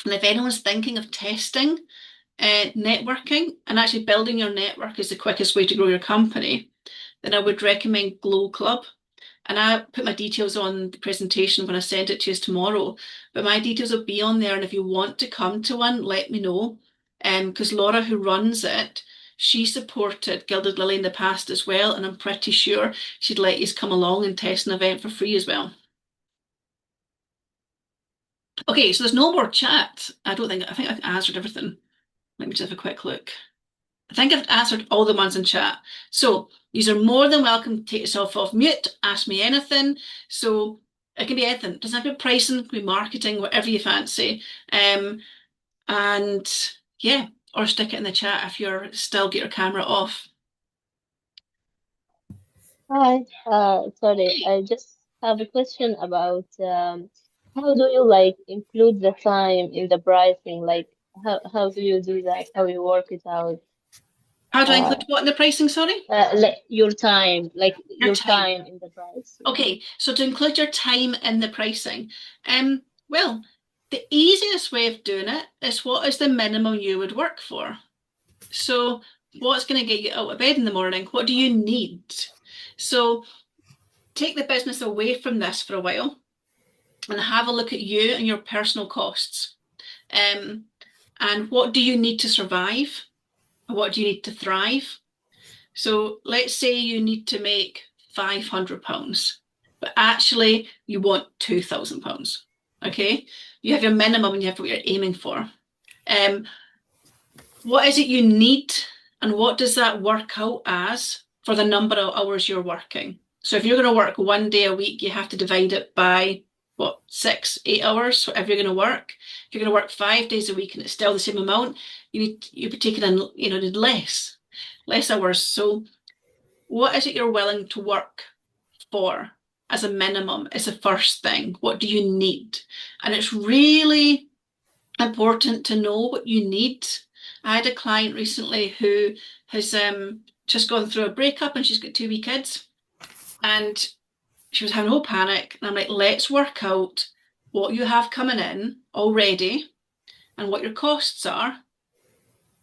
And if anyone's thinking of testing networking and actually building your network is the quickest way to grow your company, then I would recommend Glow Club. And I put my details on the presentation when I send it to you tomorrow. But my details will be on there. And if you want to come to one, let me know. Because Laura, who runs it, she supported Gilded Lily in the past as well. And I'm pretty sure she'd let you come along and test an event for free as well. Okay, so there's no more chat. I think I've answered everything. Let me just have a quick look. I think I've answered all the ones in chat. So you are more than welcome to take yourself off mute, ask me anything. So it can be anything. It doesn't have to be pricing, it can be marketing, whatever you fancy. And yeah, or stick it in the chat if you're still get your camera off. Hi, sorry, I just have a question about how do you like include the time in the pricing? Like how do you do that? How you work it out? How do I include what in the pricing, sorry? Like your time, like Your your time. time in the price. Okay, so to include your time in the pricing, well, the easiest way of doing it is what is the minimum you would work for? So what's going to get you out of bed in the morning? What do you need? So take the business away from this for a while and have a look at you and your personal costs. And what do you need to survive? What do you need to thrive? So let's say you need to make £500, but actually you want £2,000. Okay, you have your minimum and you have what you're aiming for. What is it you need, and what does that work out as for the number of hours you're working? So if you're going to work 1 day a week, you have to divide it by what, 6, 8 hours, whatever you're going to work. If you're going to work 5 days a week and it's still the same amount, you'll be taking in, need less hours. So what is it you're willing to work for as a minimum is the first thing. What do you need? And it's really important to know what you need. I had a client recently who has just gone through a breakup and she's got 2 wee kids and she was having a whole panic. And I'm like, let's work out what you have coming in already and what your costs are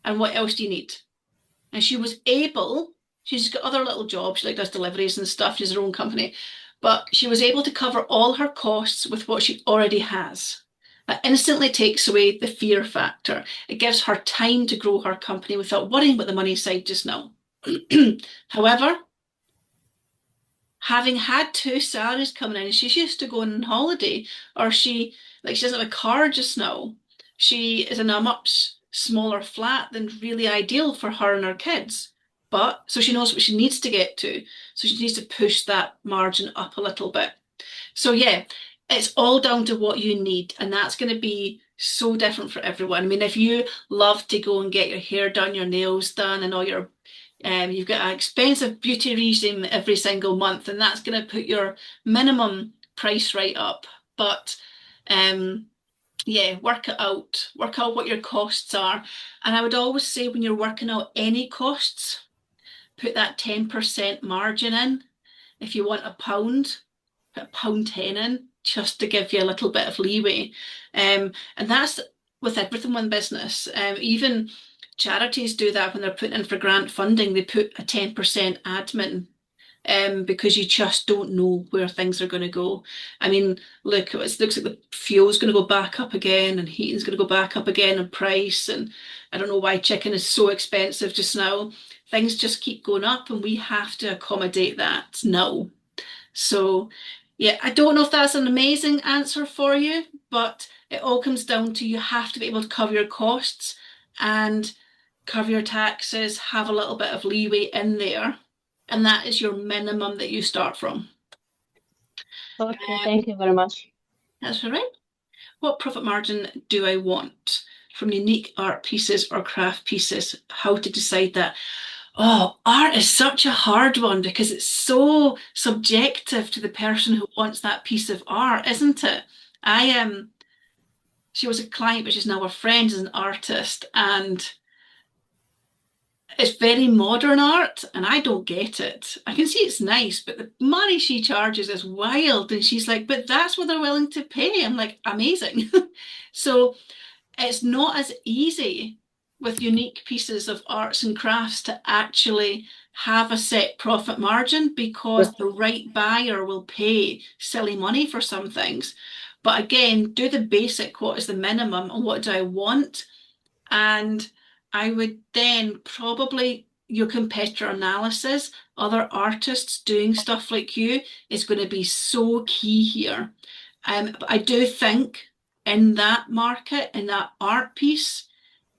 and what else do you need. And she was able, she's got other little jobs, she like does deliveries and stuff, she has her own company, but she was able to cover all her costs with what she already has. That instantly takes away the fear factor. It gives her time to grow her company without worrying about the money side just now. However, having had 2 salaries coming in, she's used to going on holiday, or she doesn't have a car just now. She is in a much smaller flat than really ideal for her and her kids. But so she knows what she needs to get to. So she needs to push that margin up a little bit. So yeah, it's all down to what you need. And that's going to be so different for everyone. I mean, if you love to go and get your hair done, your nails done, and all your you've got an expensive beauty regime every single month, and that's going to put your minimum price right up. But yeah, work it out. Work out what your costs are. And I would always say when you're working out any costs, put that 10% margin in. If you want £1, put £1.10 in, just to give you a little bit of leeway. And that's with everything in business. Even charities do that when they're putting in for grant funding, they put a 10% admin because you just don't know where things are going to go. I mean, look, it looks like the fuel's going to go back up again and heating's going to go back up again in price. And I don't know why chicken is so expensive just now. Things just keep going up and we have to accommodate that now. So yeah, I don't know if that's an amazing answer for you, but it all comes down to you have to be able to cover your costs and cover your taxes, have a little bit of leeway in there. And that is your minimum that you start from. Okay, thank you very much. That's all right. What profit margin do I want from unique art pieces or craft pieces? How to decide that? Oh, art is such a hard one because it's so subjective to the person who wants that piece of art, isn't it? she was a client, but she's now a friend as an artist, and it's very modern art, and I don't get it. I can see it's nice, but the money she charges is wild. And she's like, but that's what they're willing to pay. I'm like, amazing. So it's not as easy with unique pieces of arts and crafts to actually have a set profit margin, because the right buyer will pay silly money for some things. But again, do the basic, what is the minimum and what do I want? And I would then probably your competitor analysis, other artists doing stuff like you, is going to be so key here. But I do think in that market, in that art piece,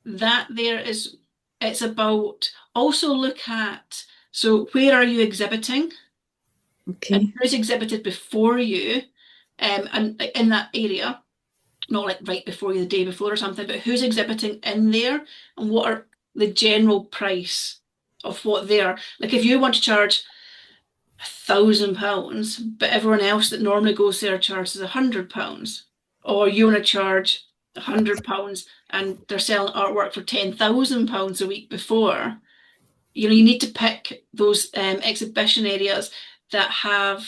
that there is, it's about also look at, so where are you exhibiting? Okay. And who's exhibited before you, and in that area, not like right before you, the day before or something, but who's exhibiting in there and what are the general price of what they're like. If you want to charge £1,000, but everyone else that normally goes there charges £100, or you want to charge £100 and they're selling artwork for £10,000 a week before, you need to pick those exhibition areas that have,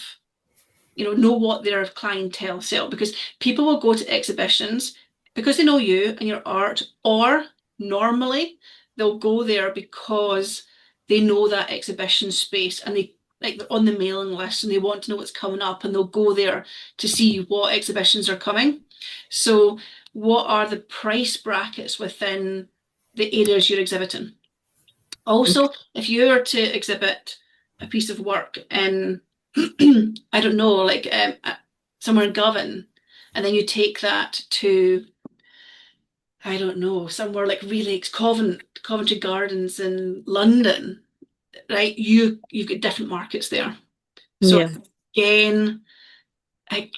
know what their clientele sell, because people will go to exhibitions because they know you and your art, or normally they'll go there because they know that exhibition space and they like they're on the mailing list and they want to know what's coming up, and they'll go there to see what exhibitions are coming. So what are the price brackets within the areas you're exhibiting? Also, if you were to exhibit a piece of work in, I don't know, like somewhere in Govan, and then you take that to, I don't know, somewhere like really Coventry Gardens in London, right? You've got different markets there. So Yeah. again,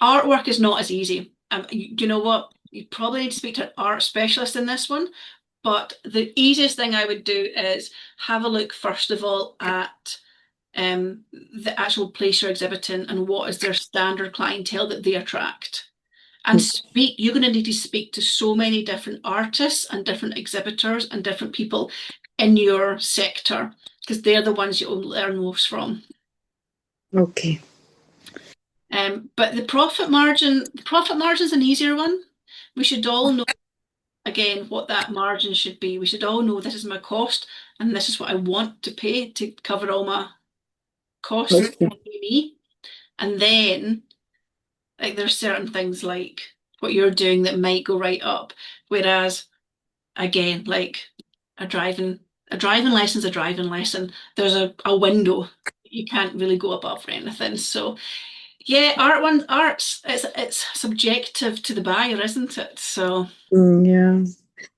artwork is not as easy. You know what? You probably need to speak to an art specialist in this one. But the easiest thing I would do is have a look, first of all, at the actual place you're exhibiting and what is their standard clientele that they attract. And you're going to need to speak to so many different artists and different exhibitors and different people in your sector, because they're the ones you'll learn most from. Okay. But the profit margin is an easier one. We should all know, again, what that margin should be. We should all know this is my cost and this is what I want to pay to cover all my costs. Okay. And then like there's certain things like what you're doing that might go right up. Whereas again, like a driving lesson's a driving lesson. There's a window. You can't really go above for anything. So yeah, art's it's subjective to the buyer, isn't it? So Yeah.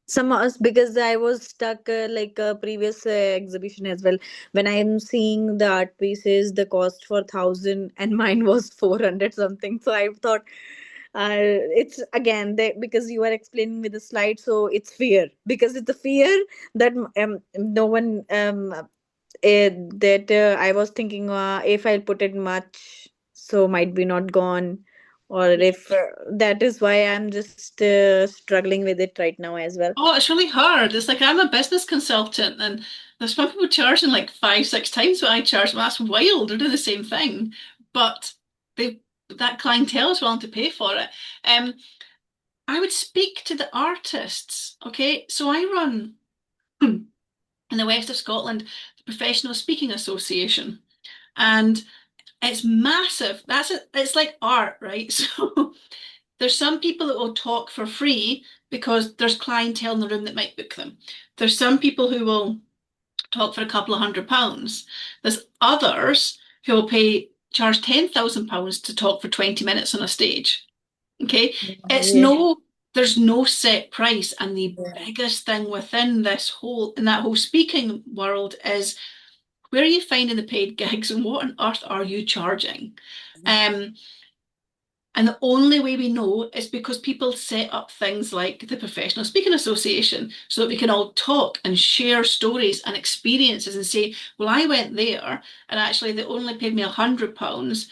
Some because I was stuck like a previous exhibition as well. When I'm seeing the art pieces, the cost for 1,000 and mine was 400 something. So I thought it's again because you are explaining with the slide, so it's fear, because it's the fear that no one that I was thinking if I put it much, so might be not gone, or if that is why I'm just struggling with it right now as well. oh, it's really hard. It's like I'm a business consultant and there's some people charging like 5, 6 times what I charge. Well, that's wild. They're doing the same thing, but that clientele is willing to pay for it. I would speak to the artists. Okay, so I run in the west of Scotland the Professional Speaking Association, and it's massive. It's like art, right? So there's some people that will talk for free because there's clientele in the room that might book them. There's some people who will talk for a couple of £100. There's others who will charge £10,000 to talk for 20 minutes on a stage. Okay, there's no set price, and the biggest thing within that whole speaking world is where are you finding the paid gigs and what on earth are you charging? And the only way we know is because people set up things like the Professional Speaking Association so that we can all talk and share stories and experiences and say, well, I went there and actually they only paid me £100,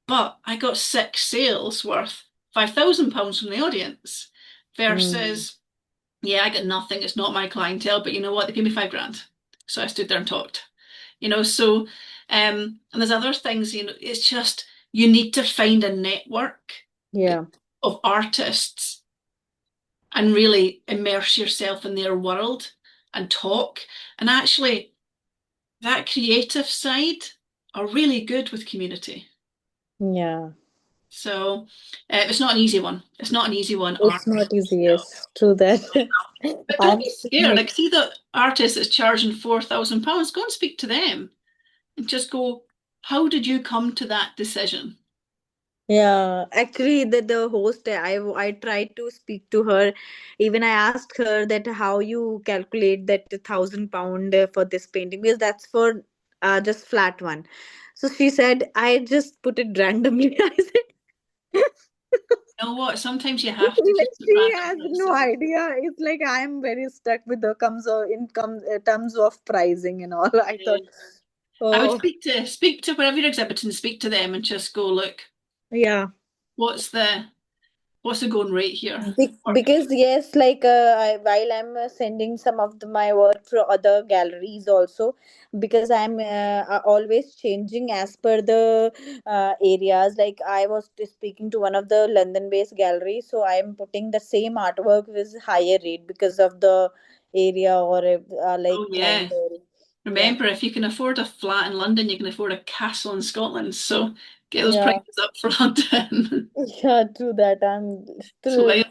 but I got 6 sales worth £5,000 from the audience. versus, yeah, I got nothing, it's not my clientele, but you know what? They paid me 5 grand. So I stood there and talked. So and there's other things, it's just you need to find a network Yeah. of artists and really immerse yourself in their world and talk. And actually, that creative side are really good with community. Yeah. So it's not an easy one. It's not an easy one. It's not easy, yes, true that. But I'm don't be scared. Like, see the artist that's charging £4,000, go and speak to them and just go, how did you come to that decision? Yeah, actually, the host, I tried to speak to her. Even I asked her that how you calculate that £1,000 for this painting, because that's for just flat one. So she said, I just put it randomly. I said, You know what? Sometimes you have to even just put she has random no prices. idea. It's like I'm very stuck with the comes of income terms of pricing and all. I Yeah. thought, I would oh, speak to wherever you're exhibiting, speak to them and just go, look, yeah. what's the going rate here? Because yes, like while I'm sending some of my work for other galleries also, because I'm always changing as per the areas. Like I was speaking to one of the London-based galleries, so I'm putting the same artwork with higher rate because of the area or like Oh yeah. clientele. Yeah, Remember, if you can afford a flat in London, you can afford a castle in Scotland. So get those yeah, prices up for London. yeah. True that. I'm So still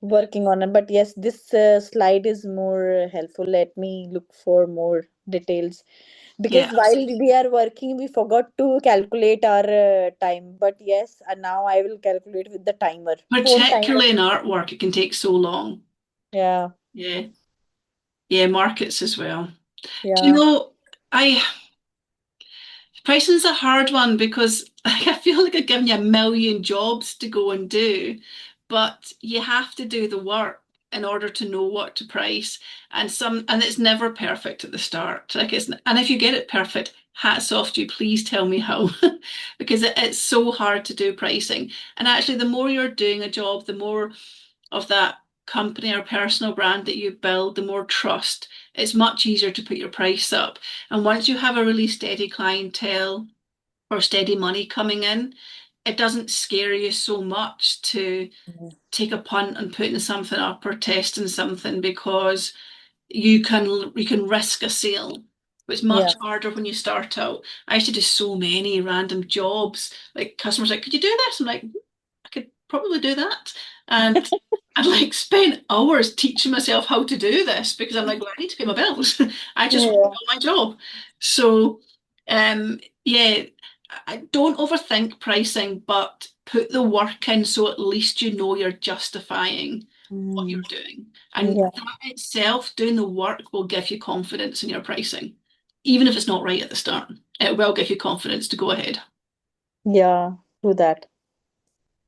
working on it, but yes, this slide is more helpful. Let me look for more details, because yeah, while we are working we forgot to calculate our time, but yes, and now I will calculate with the timer, phone timer. particularly in artwork, it can take so long. Yeah, Yeah, yeah, markets as well. Do you yeah, know, I pricing's a hard one because I feel like I've given you a million jobs to go and do, but you have to do the work in order to know what to price. And it's never perfect at the start. And if you get it perfect, hats off to you. Please tell me how, because it's so hard to do pricing. And actually, the more you're doing a job, the more of that company or personal brand that you build, the more trust. It's much easier to put your price up. And once you have a really steady clientele or steady money coming in, it doesn't scare you so much to take a punt on putting something up or testing something, because you can risk a sale. It's yeah. much harder when you start out. I used to do so many random jobs. Like customers like, could you do this? I'm like, I could probably do that. And I'd like spend hours teaching myself how to do this because I'm like, well, I need to pay my bills. I just want to Yeah, do my job. So, yeah, I don't overthink pricing, but put the work in so at least you know you're justifying what you're doing. And yeah, that itself, doing the work, will give you confidence in your pricing. Even if it's not right at the start, it will give you confidence to go ahead. yeah. Do that.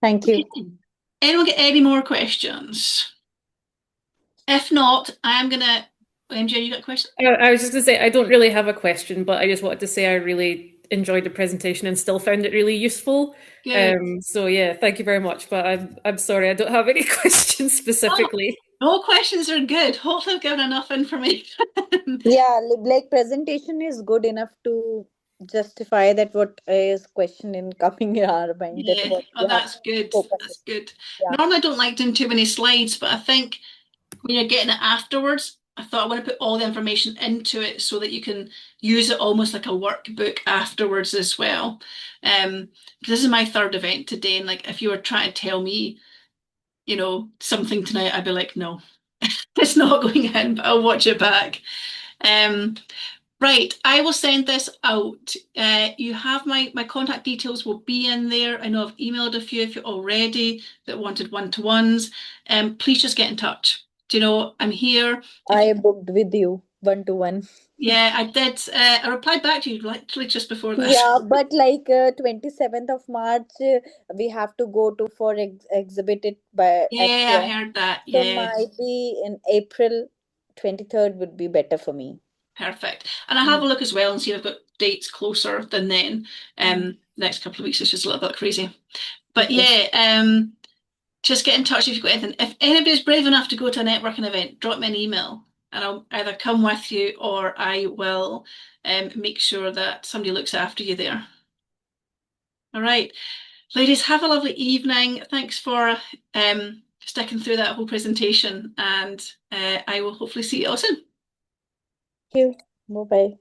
Thank you. Anyone get any more questions? If not, I am gonna. MJ, you got a question? I was just going to say, I don't really have a question, but I just wanted to say I really enjoyed the presentation and still found it really useful. Good. So yeah, thank you very much. But I'm sorry, I don't have any questions specifically. All questions are good. Hopefully, I've given enough information. Yeah, like presentation is good enough to justify that what is question in coming in our mind, that Yeah. what Oh, we have that's good. spoken with. That's good. Yeah. Normally, I don't like doing too many slides, but I think when you're getting it afterwards, I thought I want to put all the information into it so that you can use it almost like a workbook afterwards as well. This is my third event today, and like if you were trying to tell me, something tonight, I'd be like, no, it's not going in, but I'll watch it back. Um, right, I will send this out. You have my contact details will be in there. I know I've emailed a few of you already that wanted one-to-ones. Please just get in touch. Do you know I'm here? I booked with you 1-to-1. Yeah, I did. I replied back to you literally just before this. Yeah, but like 27th of March, we have to go to for exhibit it by at Yeah, I here. heard that. So Yeah, might be in April 23rd would be better for me. perfect. And I'll have a look as well and see if I've got dates closer than then. Mm. Next couple of weeks is just a little bit crazy. But Okay. yeah, just get in touch if you've got anything. If anybody's brave enough to go to a networking event, drop me an email and I'll either come with you or I will make sure that somebody looks after you there. All right. Ladies, have a lovely evening. Thanks for sticking through that whole presentation, and I will hopefully see you all soon. Thank you. Bye-bye.